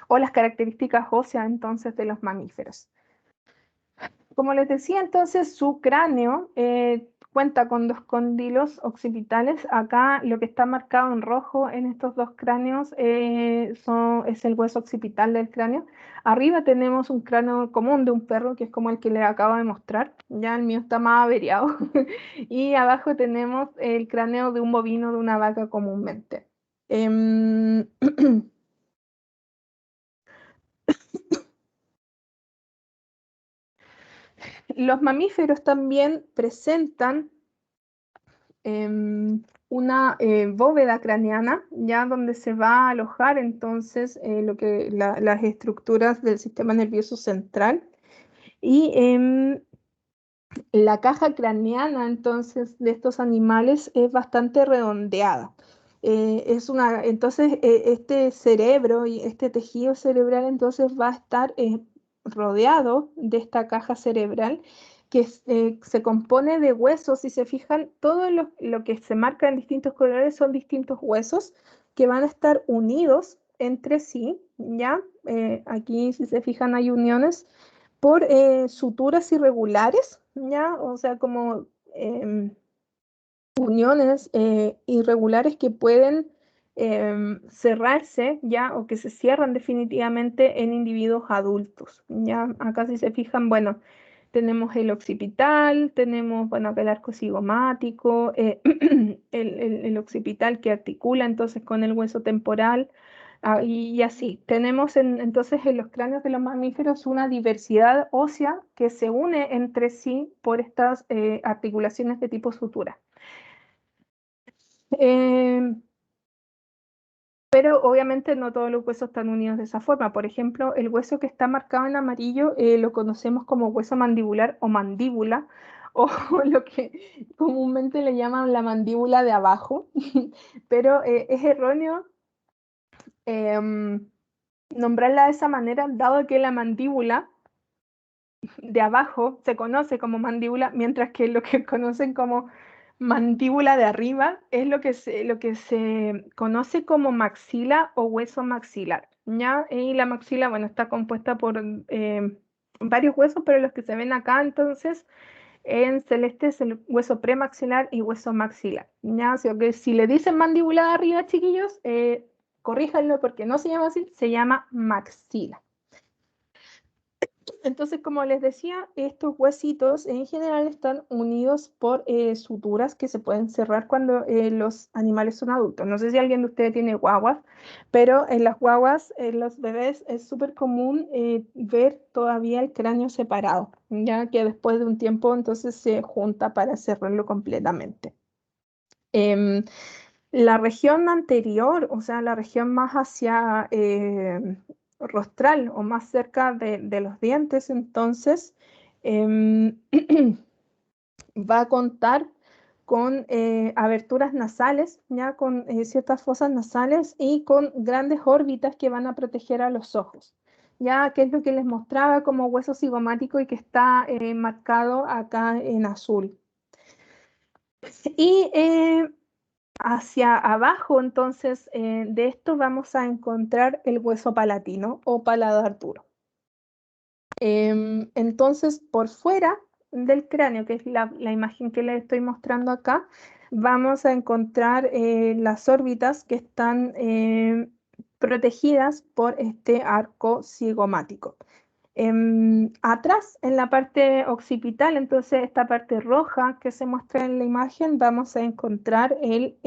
o las características óseas entonces de los mamíferos. Como les decía, entonces su cráneo cuenta con dos cóndilos occipitales. Acá lo que está marcado en rojo en estos dos cráneos es el hueso occipital del cráneo. Arriba tenemos un cráneo común de un perro, que es como el que les acabo de mostrar. Ya el mío está más averiado. Y abajo tenemos el cráneo de un bovino, de una vaca comúnmente. Los mamíferos también presentan una bóveda craneana, ya donde se va a alojar entonces las estructuras del sistema nervioso central. Y la caja craneana entonces de estos animales es bastante redondeada. Entonces, este cerebro y este tejido cerebral entonces va a estar rodeado de esta caja cerebral se compone de huesos. Si se fijan, todo lo que se marca en distintos colores son distintos huesos que van a estar unidos entre sí, ¿ya? Aquí, si se fijan, hay uniones por suturas irregulares, ¿ya? O sea, como uniones irregulares que pueden cerrarse, ¿ya? O que se cierran definitivamente en individuos adultos, ¿ya? Acá si se fijan, bueno, tenemos el occipital, tenemos, bueno, acá el arco cigomático, el occipital que articula entonces con el hueso temporal, y así. Tenemos entonces en los cráneos de los mamíferos una diversidad ósea que se une entre sí por estas articulaciones de tipo sutura. Pero obviamente no todos los huesos están unidos de esa forma. Por ejemplo, el hueso que está marcado en amarillo lo conocemos como hueso mandibular o mandíbula, o lo que comúnmente le llaman la mandíbula de abajo, pero es erróneo nombrarla de esa manera, dado que la mandíbula de abajo se conoce como mandíbula, mientras que lo que conocen como mandíbula de arriba es lo que se conoce como maxila o hueso maxilar, ¿ya? Y la maxila, bueno, está compuesta por varios huesos, pero los que se ven acá entonces en celeste es el hueso premaxilar y hueso maxilar, ¿ya? O sea, que si le dicen mandíbula de arriba, chiquillos, corríjanlo porque no se llama así, se llama maxila. Entonces, como les decía, estos huesitos en general están unidos por suturas que se pueden cerrar cuando los animales son adultos. No sé si alguien de ustedes tiene guaguas, pero en las guaguas, en los bebés, es súper común ver todavía el cráneo separado, ya que después de un tiempo entonces se junta para cerrarlo completamente. Em, la región anterior, o sea, la región más hacia rostral o más cerca de los dientes, entonces va a contar con aberturas nasales, ya con ciertas fosas nasales y con grandes órbitas que van a proteger a los ojos, ya que es lo que les mostraba como hueso cigomático y que está marcado acá en azul. Y hacia abajo, entonces, de esto vamos a encontrar el hueso palatino o paladar duro. Entonces, por fuera del cráneo, que es la imagen que les estoy mostrando acá, vamos a encontrar las órbitas que están protegidas por este arco cigomático. Atrás, en la parte occipital, entonces esta parte roja que se muestra en la imagen, vamos a encontrar el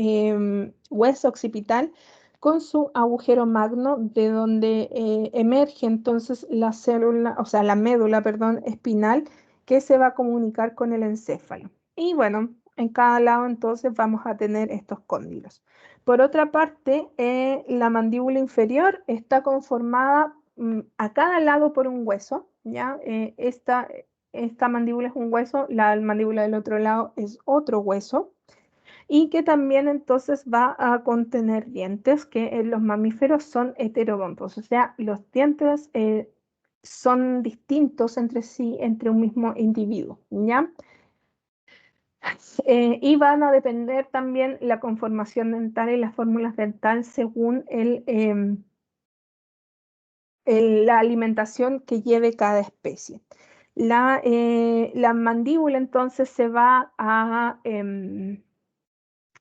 hueso occipital con su agujero magno de donde emerge entonces la célula, o sea, la médula, perdón, espinal que se va a comunicar con el encéfalo. Y bueno, en cada lado entonces vamos a tener estos cóndilos. Por otra parte, la mandíbula inferior está conformada a cada lado por un hueso, ¿ya? Esta mandíbula es un hueso, la mandíbula del otro lado es otro hueso, y que también entonces va a contener dientes que en los mamíferos son heterodontos, o sea, los dientes son distintos entre sí, entre un mismo individuo, ¿ya? Y van a depender también la conformación dental y las fórmulas dentales según la alimentación que lleve cada especie. La mandíbula entonces se va a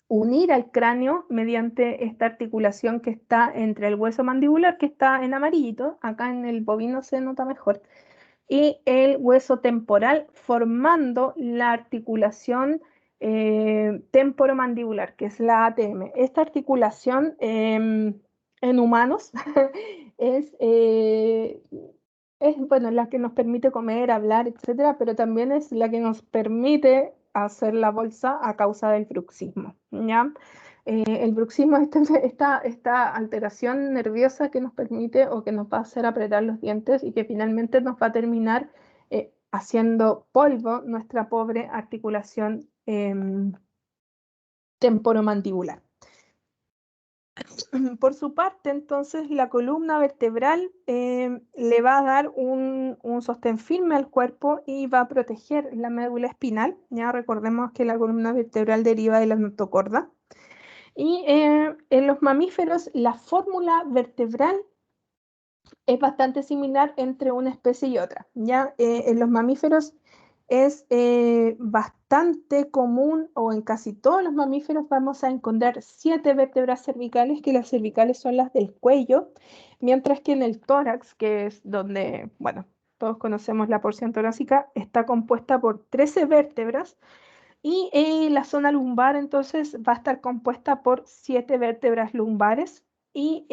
unir al cráneo mediante esta articulación que está entre el hueso mandibular, que está en amarillito, acá en el bovino se nota mejor, y el hueso temporal, formando la articulación temporomandibular, que es la ATM. Esta articulación en humanos es, eh, es bueno, la que nos permite comer, hablar, etcétera, pero también es la que nos permite hacer la bolsa a causa del bruxismo, ¿ya? El bruxismo es esta alteración nerviosa que nos permite o que nos va a hacer apretar los dientes y que finalmente nos va a terminar haciendo polvo nuestra pobre articulación temporomandibular. Por su parte, entonces, la columna vertebral le va a dar un sostén firme al cuerpo y va a proteger la médula espinal. Ya recordemos que la columna vertebral deriva de la notocorda. Y en los mamíferos, la fórmula vertebral es bastante similar entre una especie y otra. Ya en los mamíferos es bastante común, o en casi todos los mamíferos vamos a encontrar 7 vértebras cervicales, que las cervicales son las del cuello, mientras que en el tórax, que es donde, bueno, todos conocemos la porción torácica, está compuesta por 13 vértebras. Y la zona lumbar entonces va a estar compuesta por 7 vértebras lumbares y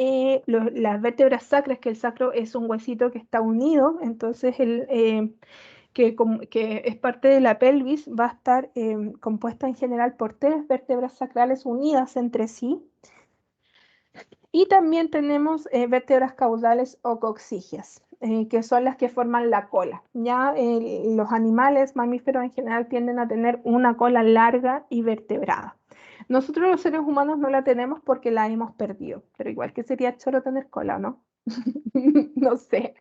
las vértebras sacras, que el sacro es un huesito que está unido, entonces que es parte de la pelvis, va a estar compuesta en general por 3 vértebras sacrales unidas entre sí. Y también tenemos vértebras caudales o coxígeas, que son las que forman la cola. Ya los animales mamíferos en general tienden a tener una cola larga y vertebrada. Nosotros los seres humanos no la tenemos porque la hemos perdido, pero igual que sería choro tener cola, ¿no? No sé,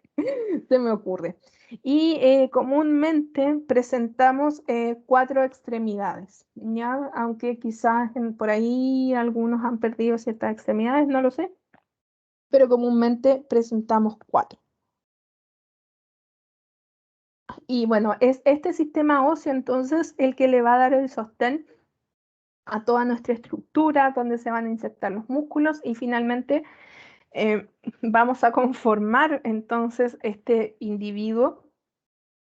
se me ocurre. Y comúnmente presentamos 4 extremidades, ¿ya? Aunque quizás por ahí algunos han perdido ciertas extremidades, no lo sé, pero comúnmente presentamos 4. Y bueno, es este sistema óseo entonces el que le va a dar el sostén a toda nuestra estructura, donde se van a insertar los músculos y finalmente eh, vamos a conformar entonces este individuo,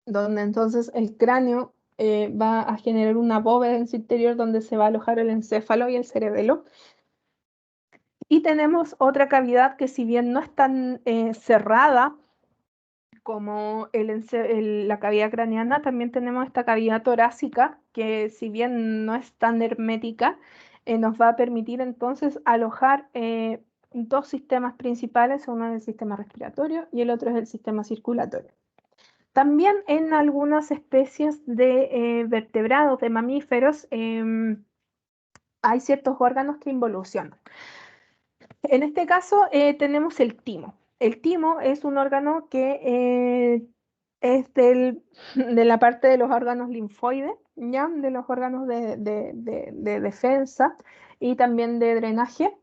donde entonces el cráneo va a generar una bóveda en su interior donde se va a alojar el encéfalo y el cerebelo. Y tenemos otra cavidad que si bien no es tan cerrada como la cavidad craneana, también tenemos esta cavidad torácica que si bien no es tan hermética, nos va a permitir entonces alojar 2 sistemas principales, uno es el sistema respiratorio y el otro es el sistema circulatorio. También en algunas especies de vertebrados, de mamíferos, hay ciertos órganos que involucionan. En este caso tenemos el timo. El timo es un órgano que es de la parte de los órganos linfoides, ¿ya? De los órganos de defensa y también de drenaje.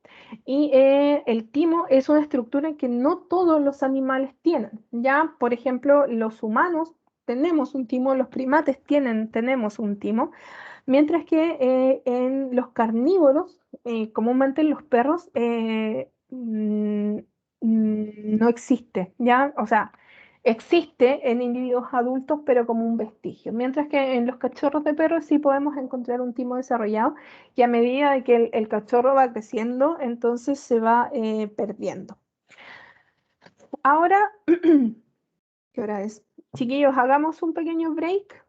Y el timo es una estructura que no todos los animales tienen, ¿ya? Por ejemplo, los humanos tenemos un timo, los primates tenemos un timo, mientras que en los carnívoros, comúnmente en los perros, no existe, ¿ya? O sea, existe en individuos adultos, pero como un vestigio. Mientras que en los cachorros de perros sí podemos encontrar un timo desarrollado que a medida de que el cachorro va creciendo, entonces se va perdiendo. Ahora, ¿qué hora es? Chiquillos, hagamos un pequeño break.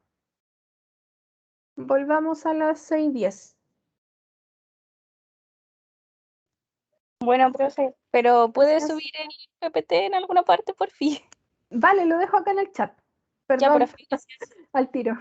Volvamos a las 6:10. Bueno, profe, pero ¿puede Gracias. subir el PPT en alguna parte, por fin? Vale, lo dejo acá en el chat. Ya, Perdón, profe, gracias. al tiro.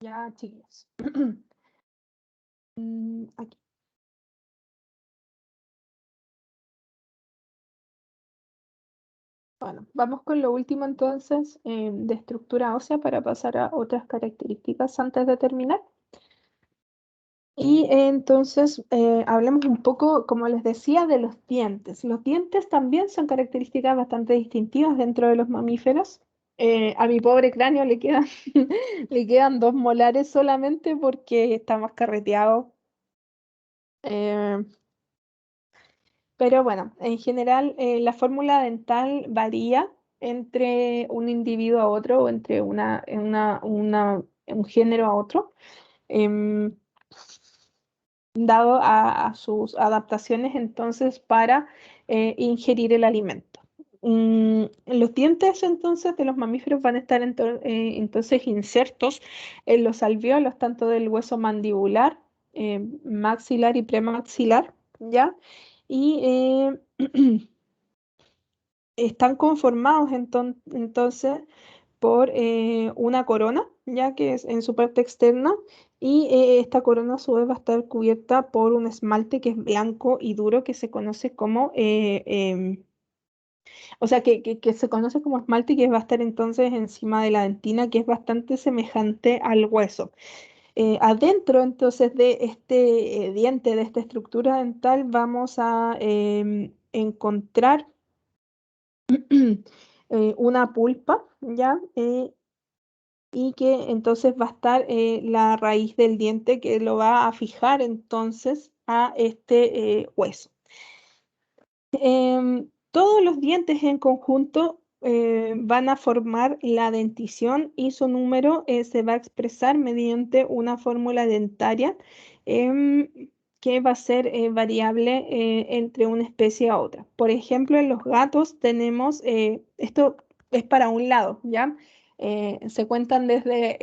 Ya, chiquillos. Aquí. Bueno, vamos con lo último entonces de estructura ósea para pasar a otras características antes de terminar. Y entonces hablemos un poco, como les decía, de los dientes. Los dientes también son características bastante distintivas dentro de los mamíferos. A mi pobre cráneo le quedan, le quedan 2 molares solamente porque está más carreteado. Eh, pero bueno, en general la fórmula dental varía entre un individuo a otro o entre un género a otro. em, Dado a sus adaptaciones entonces para ingerir el alimento. Los dientes entonces de los mamíferos van a estar entonces insertos en los alvéolos tanto del hueso mandibular, maxilar y premaxilar, ¿ya? Y están conformados entonces por una corona, ya que es en su parte externa, y esta corona a su vez va a estar cubierta por un esmalte que es blanco y duro que se conoce como, o sea, que se conoce como esmalte y que va a estar entonces encima de la dentina, que es bastante semejante al hueso. Adentro entonces de este diente, de esta estructura dental, vamos a encontrar una pulpa, ¿ya? Y que entonces va a estar la raíz del diente que lo va a fijar entonces a este hueso. Todos los dientes en conjunto van a formar la dentición y su número se va a expresar mediante una fórmula dentaria em, que va a ser variable entre una especie a otra. Por ejemplo, en los gatos tenemos, esto es para un lado, ¿ya? Se cuentan desde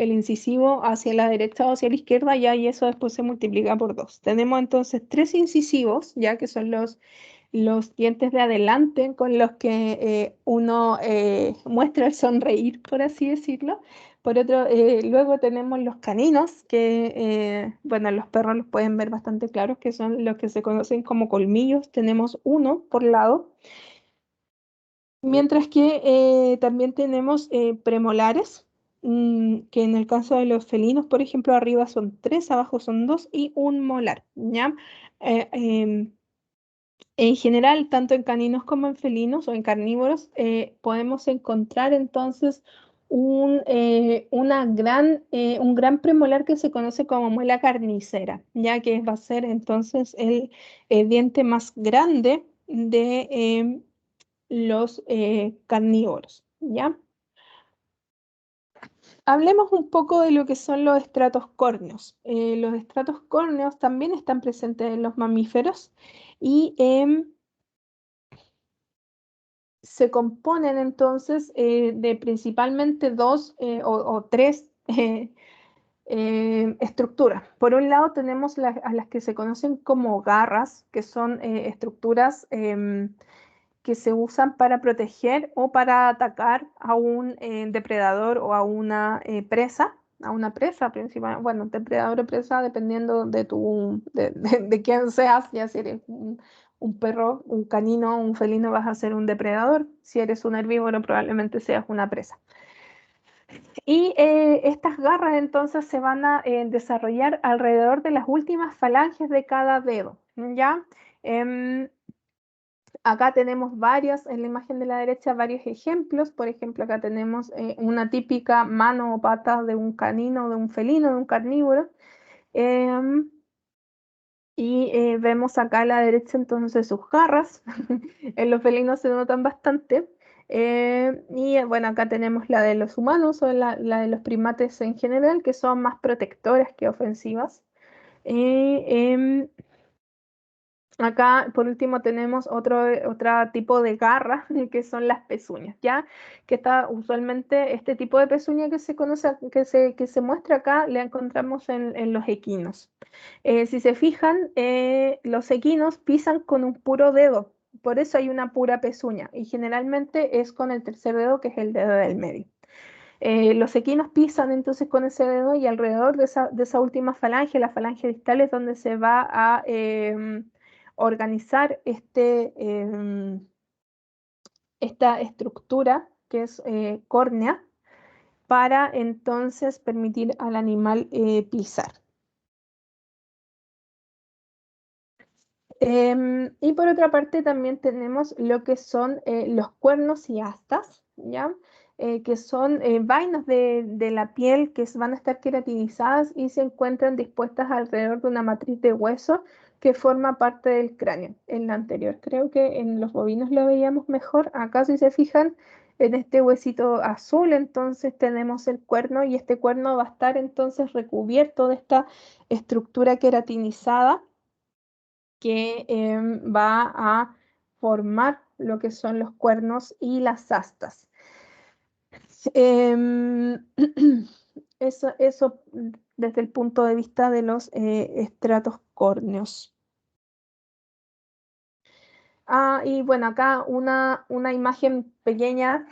el incisivo hacia la derecha o hacia la izquierda, ya, y eso después se multiplica por 2. Tenemos entonces 3 incisivos, ya que son los dientes de adelante con los que uno muestra el sonreír, por así decirlo. Por otro, luego tenemos los caninos, que, bueno, los perros los pueden ver bastante claros, que son los que se conocen como colmillos. Tenemos uno por lado. Mientras que también tenemos premolares, que en el caso de los felinos, por ejemplo, arriba son 3, abajo son 2 y un molar, ¿ya? Eh, em, en general, tanto en caninos como en felinos o en carnívoros, podemos encontrar entonces un gran premolar que se conoce como muela carnicera, ya que va a ser entonces el diente más grande de los carnívoros, ¿ya? Hablemos un poco de lo que son los estratos córneos. Los estratos córneos también están presentes en los mamíferos y se componen entonces de principalmente dos o tres estructuras. Por un lado tenemos a las que se conocen como garras, que son estructuras que se usan para proteger o para atacar a un depredador o a una presa principal, bueno, depredador o presa dependiendo de quién seas, ya si eres un perro, un canino, un felino vas a ser un depredador, si eres un herbívoro probablemente seas una presa. Y estas garras entonces se van a desarrollar alrededor de las últimas falanges de cada dedo, ¿ya? Acá tenemos varios, en la imagen de la derecha, varios ejemplos. Por ejemplo, acá tenemos una típica mano o pata de un canino, de un felino, de un carnívoro. Em, y vemos acá a la derecha entonces sus garras. En los felinos se notan bastante. Y bueno, acá tenemos la de los humanos o la de los primates en general, que son más protectoras que ofensivas. Em, Acá, por último, tenemos otro tipo de garra, que son las pezuñas, ¿ya? Que está usualmente este tipo de pezuña que se conoce, que se muestra acá, la encontramos en los equinos. Si se fijan, los equinos pisan con un puro dedo, por eso hay una pura pezuña, y generalmente es con el tercer dedo, que es el dedo del medio. Los equinos pisan entonces con ese dedo y alrededor de esa última falange, la falange distal, es donde se va a organizar esta estructura que es córnea para entonces permitir al animal pisar. Y por otra parte también tenemos lo que son los cuernos y astas, ¿ya? Que son vainas de la piel que van a estar queratinizadas y se encuentran dispuestas alrededor de una matriz de hueso que forma parte del cráneo. En la anterior, creo que en los bovinos lo veíamos mejor. Acá, si se fijan, en este huesito azul, entonces tenemos el cuerno y este cuerno va a estar entonces recubierto de esta estructura queratinizada que va a formar lo que son los cuernos y las astas. Em, eso desde el punto de vista de los estratos córneos. Y bueno, acá una imagen pequeña,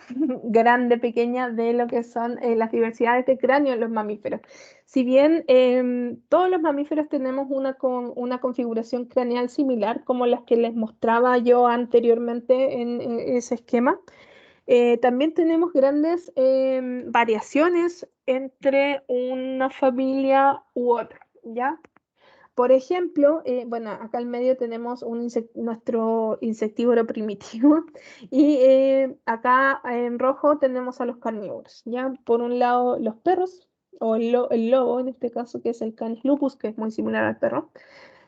grande, pequeña, de lo que son las diversidades de cráneo en los mamíferos. Si bien todos los mamíferos tenemos una configuración craneal similar, como las que les mostraba yo anteriormente en ese esquema, también tenemos grandes variaciones entre una familia u otra, ¿ya? Por ejemplo, bueno, acá al medio tenemos nuestro insectívoro primitivo y acá en rojo tenemos a los carnívoros, ¿ya? Por un lado los perros, o el lobo en este caso, que es el Canis lupus, que es muy similar al perro.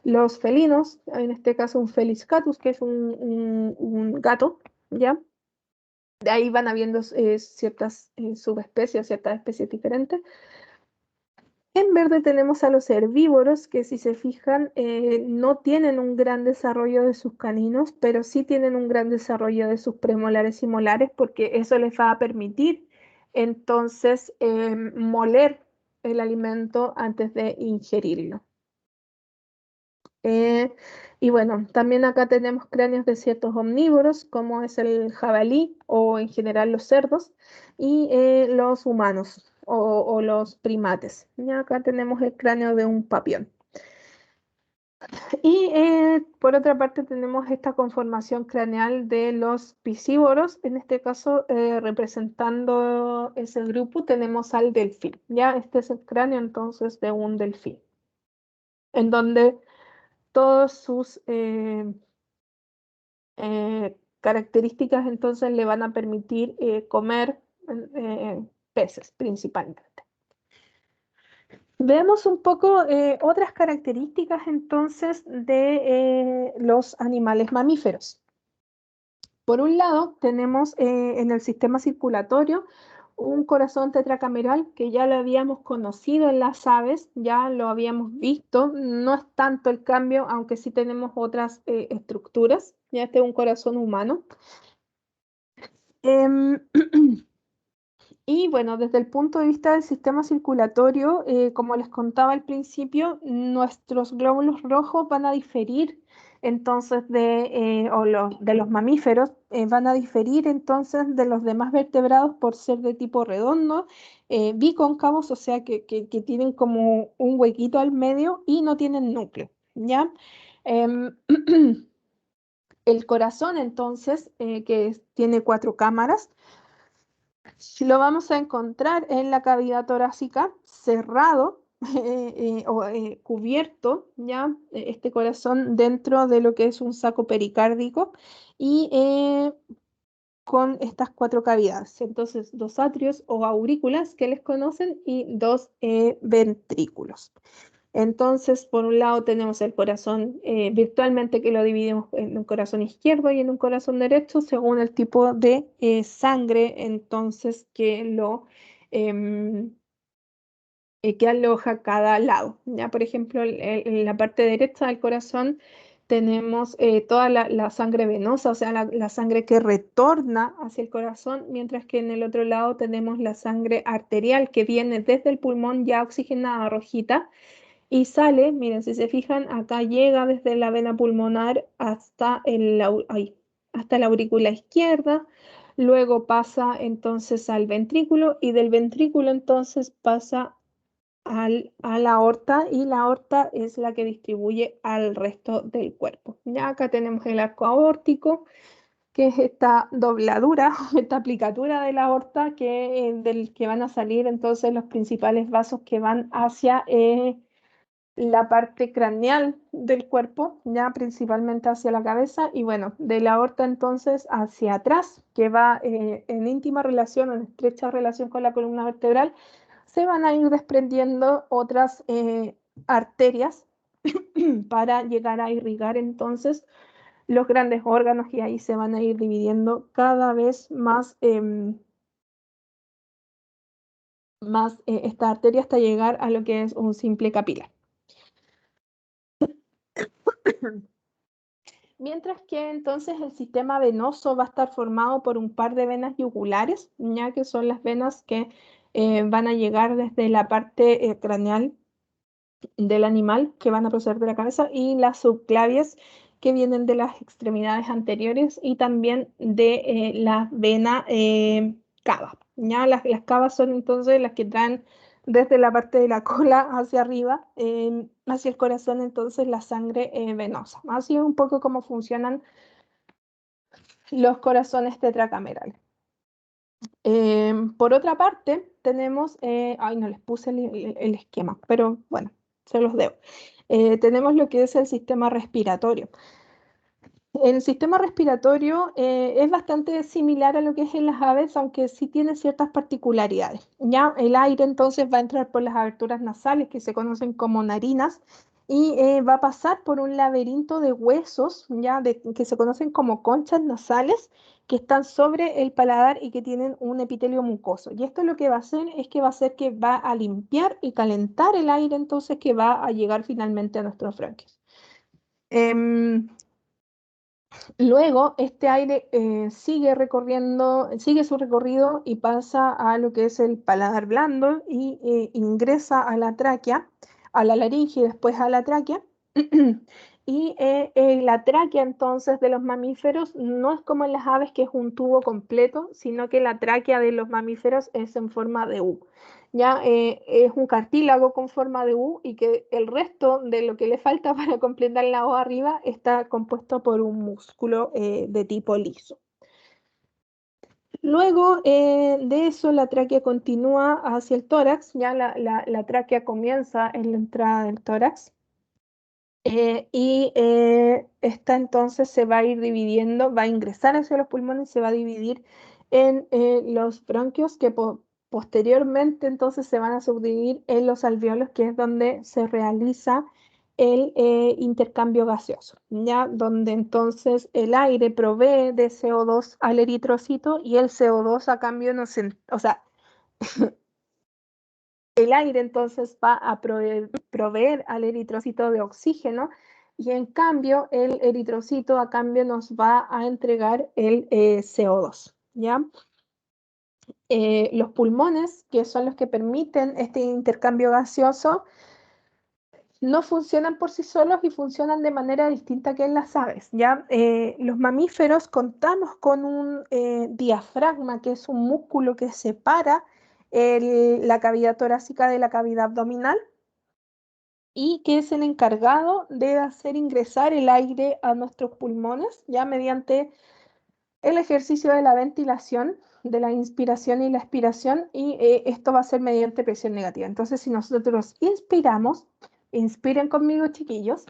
Los felinos, en este caso un Felis catus, que es un gato, ¿ya? De ahí van habiendo ciertas subespecies, ciertas especies diferentes. En verde tenemos a los herbívoros, que si se fijan, no tienen un gran desarrollo de sus caninos, pero sí tienen un gran desarrollo de sus premolares y molares, porque eso les va a permitir entonces moler el alimento antes de ingerirlo. Y bueno, también acá tenemos cráneos de ciertos omnívoros, como es el jabalí o en general los cerdos, y los humanos o los primates. Y acá tenemos el cráneo de un papión. Y por otra parte tenemos esta conformación craneal de los piscívoros, en este caso representando ese grupo tenemos al delfín. Ya este es el cráneo entonces de un delfín, en donde todos sus características entonces le van a permitir comer peces principalmente. Veamos un poco otras características entonces de los animales mamíferos. Por un lado, tenemos en el sistema circulatorio un corazón tetracameral que ya lo habíamos conocido en las aves, ya lo habíamos visto, no es tanto el cambio, aunque sí tenemos otras estructuras, ya este es un corazón humano. Em, Y bueno, desde el punto de vista del sistema circulatorio, como les contaba al principio, nuestros glóbulos rojos van a diferir entonces de los mamíferos, van a diferir entonces de los demás vertebrados por ser de tipo redondo, bicóncavos, o sea que tienen como un huequito al medio y no tienen núcleo, ¿ya? Em, el corazón entonces, tiene 4 cámaras, lo vamos a encontrar en la cavidad torácica cerrado o cubierto, ¿ya? Este corazón dentro de lo que es un saco pericárdico y con estas 4 cavidades. Entonces, 2 atrios o aurículas que les conocen y 2 ventrículos. Entonces, por un lado tenemos el corazón virtualmente que lo dividimos en un corazón izquierdo y en un corazón derecho según el tipo de sangre, entonces em, que aloja cada lado. Ya, por ejemplo, en la parte derecha del corazón tenemos toda la sangre venosa, o sea, la sangre que retorna hacia el corazón, mientras que en el otro lado tenemos la sangre arterial que viene desde el pulmón ya oxigenada, rojita y sale, miren, si se fijan, acá llega desde la vena pulmonar hasta hasta la aurícula izquierda, luego pasa entonces al ventrículo y del ventrículo entonces pasa a la aorta y la aorta es la que distribuye al resto del cuerpo. Ya acá tenemos el arco aórtico, que es esta dobladura, esta aplicatura de la aorta del que van a salir entonces los principales vasos que van hacia la parte craneal del cuerpo, ya principalmente hacia la cabeza, y bueno, de la aorta entonces hacia atrás, que va en íntima relación, en estrecha relación con la columna vertebral, se van a ir desprendiendo otras arterias para llegar a irrigar entonces los grandes órganos y ahí se van a ir dividiendo cada vez más, esta arteria hasta llegar a lo que es un simple capilar. Mientras que entonces el sistema venoso va a estar formado por un par de venas yugulares, ya que son las venas que van a llegar desde la parte craneal del animal, que van a proceder de la cabeza, y las subclavias que vienen de las extremidades anteriores y también de la vena cava. ¿Ya? Las cavas son entonces las que traen desde la parte de la cola hacia arriba, hacia el corazón, entonces la sangre venosa. Así es un poco como funcionan los corazones tetracamerales. Por otra parte, tenemos, ay, no les puse el esquema, pero bueno, se los debo. Tenemos lo que es el sistema respiratorio. El sistema respiratorio es bastante similar a lo que es en las aves, aunque sí tiene ciertas particularidades. Ya el aire entonces va a entrar por las aberturas nasales que se conocen como narinas y va a pasar por un laberinto de huesos ya que se conocen como conchas nasales que están sobre el paladar y que tienen un epitelio mucoso. Y esto lo que va a hacer es que va a hacer que va a limpiar y calentar el aire entonces que va a llegar finalmente a nuestros bronquios. Em, Luego, este aire sigue su recorrido y pasa a lo que es el paladar blando y ingresa a la tráquea, a la laringe y después a la tráquea. Y la tráquea entonces de los mamíferos no es como en las aves que es un tubo completo, sino que la tráquea de los mamíferos es en forma de U. Ya es un cartílago con forma de U y que el resto de lo que le falta para completar la O arriba está compuesto por un músculo de tipo liso. Luego de eso, la tráquea continúa hacia el tórax, ya la tráquea comienza en la entrada del tórax. Y esta entonces se va a ir dividiendo, va a ingresar hacia los pulmones, se va a dividir en los bronquios que posteriormente entonces se van a subdividir en los alveolos, que es donde se realiza el intercambio gaseoso, ya donde entonces el aire provee de CO2 al eritrocito y el CO2 a cambio no se, o sea, el aire entonces va a proveer al eritrocito de oxígeno y en cambio el eritrocito a cambio nos va a entregar el CO2, ¿ya? Los pulmones, que son los que permiten este intercambio gaseoso, no funcionan por sí solos y funcionan de manera distinta que en las aves, ¿ya? Los mamíferos contamos con un diafragma, que es un músculo que separa la cavidad torácica de la cavidad abdominal y que es el encargado de hacer ingresar el aire a nuestros pulmones, ya mediante el ejercicio de la ventilación, de la inspiración y la expiración, y esto va a ser mediante presión negativa. Entonces, si nosotros inspiramos, inspiren conmigo, chiquillos,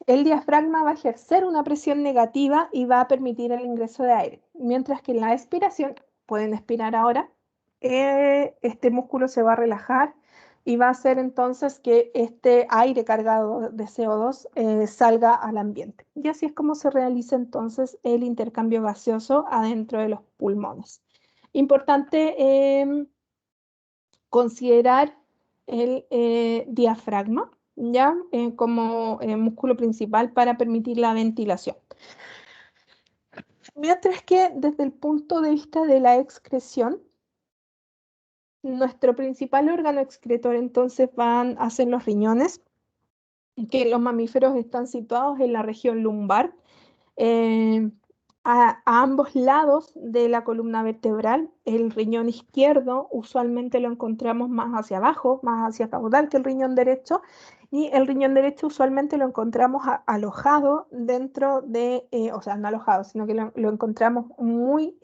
el diafragma va a ejercer una presión negativa y va a permitir el ingreso de aire, mientras que en la expiración, pueden expirar ahora, este músculo se va a relajar y va a hacer entonces que este aire cargado de CO2 salga al ambiente. Y así es como se realiza entonces el intercambio gaseoso adentro de los pulmones. Importante considerar el diafragma, ¿ya? Como músculo principal para permitir la ventilación. Mientras que desde el punto de vista de la excreción, nuestro principal órgano excretor entonces van a ser los riñones, que los mamíferos están situados en la región lumbar. Eh, a ambos lados de la columna vertebral. El riñón izquierdo usualmente lo encontramos más hacia abajo, más hacia caudal que el riñón derecho, y el riñón derecho usualmente lo encontramos alojado dentro de, o sea, no alojado, sino que lo encontramos muy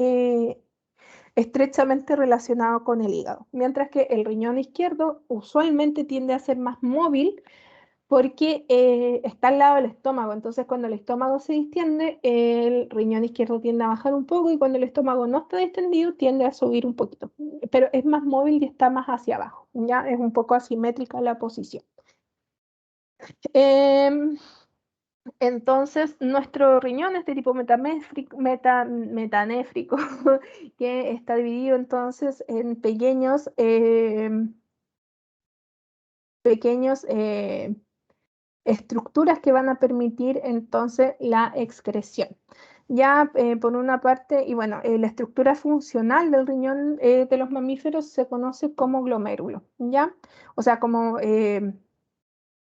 estrechamente relacionado con el hígado, mientras que el riñón izquierdo usualmente tiende a ser más móvil porque está al lado del estómago. Entonces cuando el estómago se distiende, el riñón izquierdo tiende a bajar un poco, y cuando el estómago no está distendido tiende a subir un poquito, pero es más móvil y está más hacia abajo, ya es un poco asimétrica la posición. Em, entonces, nuestro riñón es de tipo metanéfrico, que está dividido entonces en pequeños estructuras que van a permitir entonces la excreción. Ya por una parte, y bueno, la estructura funcional del riñón de los mamíferos se conoce como glomérulo, ¿ya? O sea,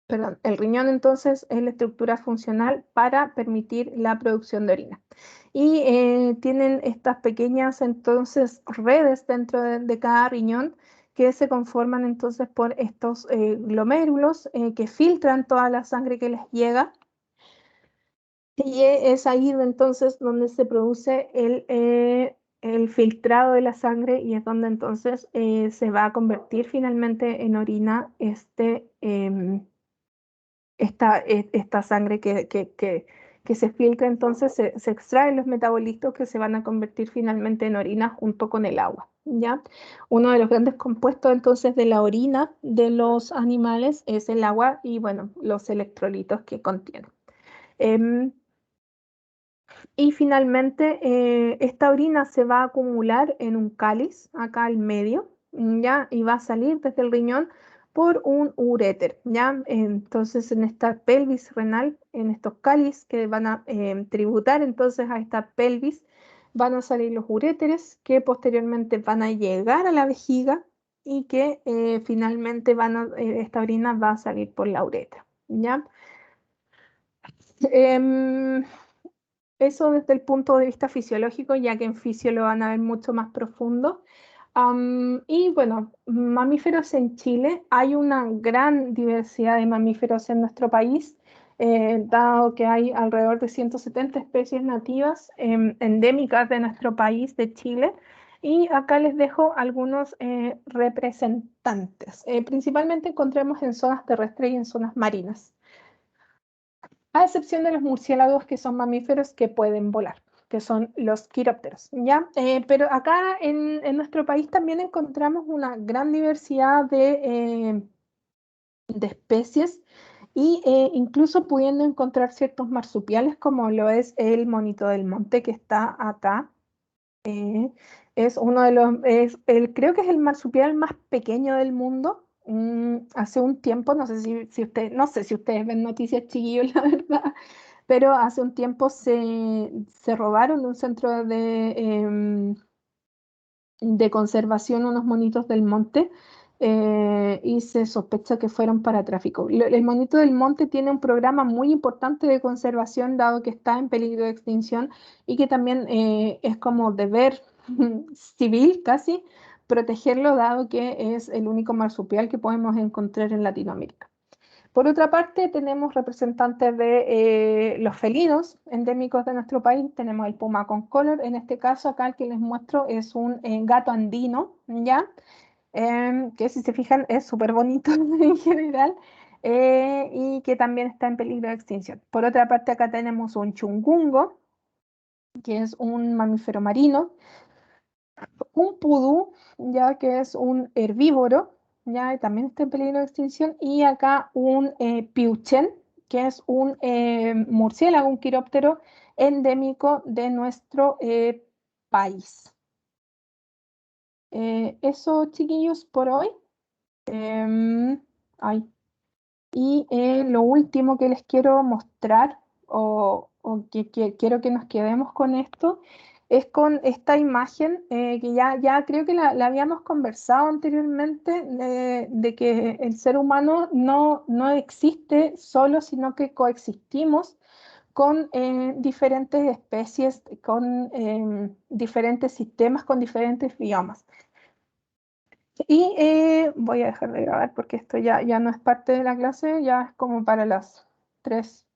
perdón, el riñón entonces es la estructura funcional para permitir la producción de orina. Y tienen estas pequeñas entonces redes dentro de cada riñón, que se conforman entonces por estos glomérulos que filtran toda la sangre que les llega. Y es ahí entonces donde se produce el filtrado de la sangre, y es donde entonces se va a convertir finalmente en orina esta sangre que se filtra. Entonces se extraen los metabolitos que se van a convertir finalmente en orina junto con el agua, ¿ya? Uno de los grandes compuestos entonces de la orina de los animales es el agua y, bueno, los electrolitos que contiene. Y finalmente, esta orina se va a acumular en un cáliz, acá al medio, ¿ya? Y va a salir desde el riñón por un uréter, ¿ya? Entonces, en esta pelvis renal, en estos cáliz que van a tributar entonces a esta pelvis, van a salir los uréteres que posteriormente van a llegar a la vejiga, y que finalmente esta orina va a salir por la uretra, ¿ya? Em, Eso desde el punto de vista fisiológico, ya que en fisio lo van a ver mucho más profundo. Y bueno, mamíferos en Chile, hay una gran diversidad de mamíferos en nuestro país, dado que hay alrededor de 170 especies nativas endémicas de nuestro país, de Chile. Y acá les dejo algunos representantes. Principalmente encontramos en zonas terrestres y en zonas marinas, a excepción de los murciélagos, que son mamíferos que pueden volar, que son los quirópteros, ¿ya? Pero acá en nuestro país también encontramos una gran diversidad de especies, y incluso pudiendo encontrar ciertos marsupiales, como lo es el monito del monte que está acá. Es uno de creo que es el marsupial más pequeño del mundo. Hace un tiempo, no sé no sé si ustedes ven noticias, chiquillos, la verdad, pero hace un tiempo se robaron de un centro de conservación unos monitos del monte, y se sospecha que fueron para tráfico. El monito del monte tiene un programa muy importante de conservación, dado que está en peligro de extinción, y que también es como deber civil casi protegerlo, dado que es el único marsupial que podemos encontrar en Latinoamérica. Por otra parte, tenemos representantes de los felinos endémicos de nuestro país. Tenemos el puma con color. En este caso, acá el que les muestro es un gato andino, ¿ya? Que si se fijan es súper bonito en general, y que también está en peligro de extinción. Por otra parte, acá tenemos un chungungo, que es un mamífero marino, un pudú, ya que es un herbívoro, ya y también está en peligro de extinción, y acá un piuchen, que es un murciélago, un quiróptero endémico de nuestro país. Eso, chiquillos, por hoy. Em, ay, y lo último que les quiero mostrar, o que quiero que nos quedemos con esto, es con esta imagen que ya creo que la habíamos conversado anteriormente, de que el ser humano no existe solo, sino que coexistimos con diferentes especies, con diferentes sistemas, con diferentes biomas. Y voy a dejar de grabar porque esto ya no es parte de la clase, ya es como para las 3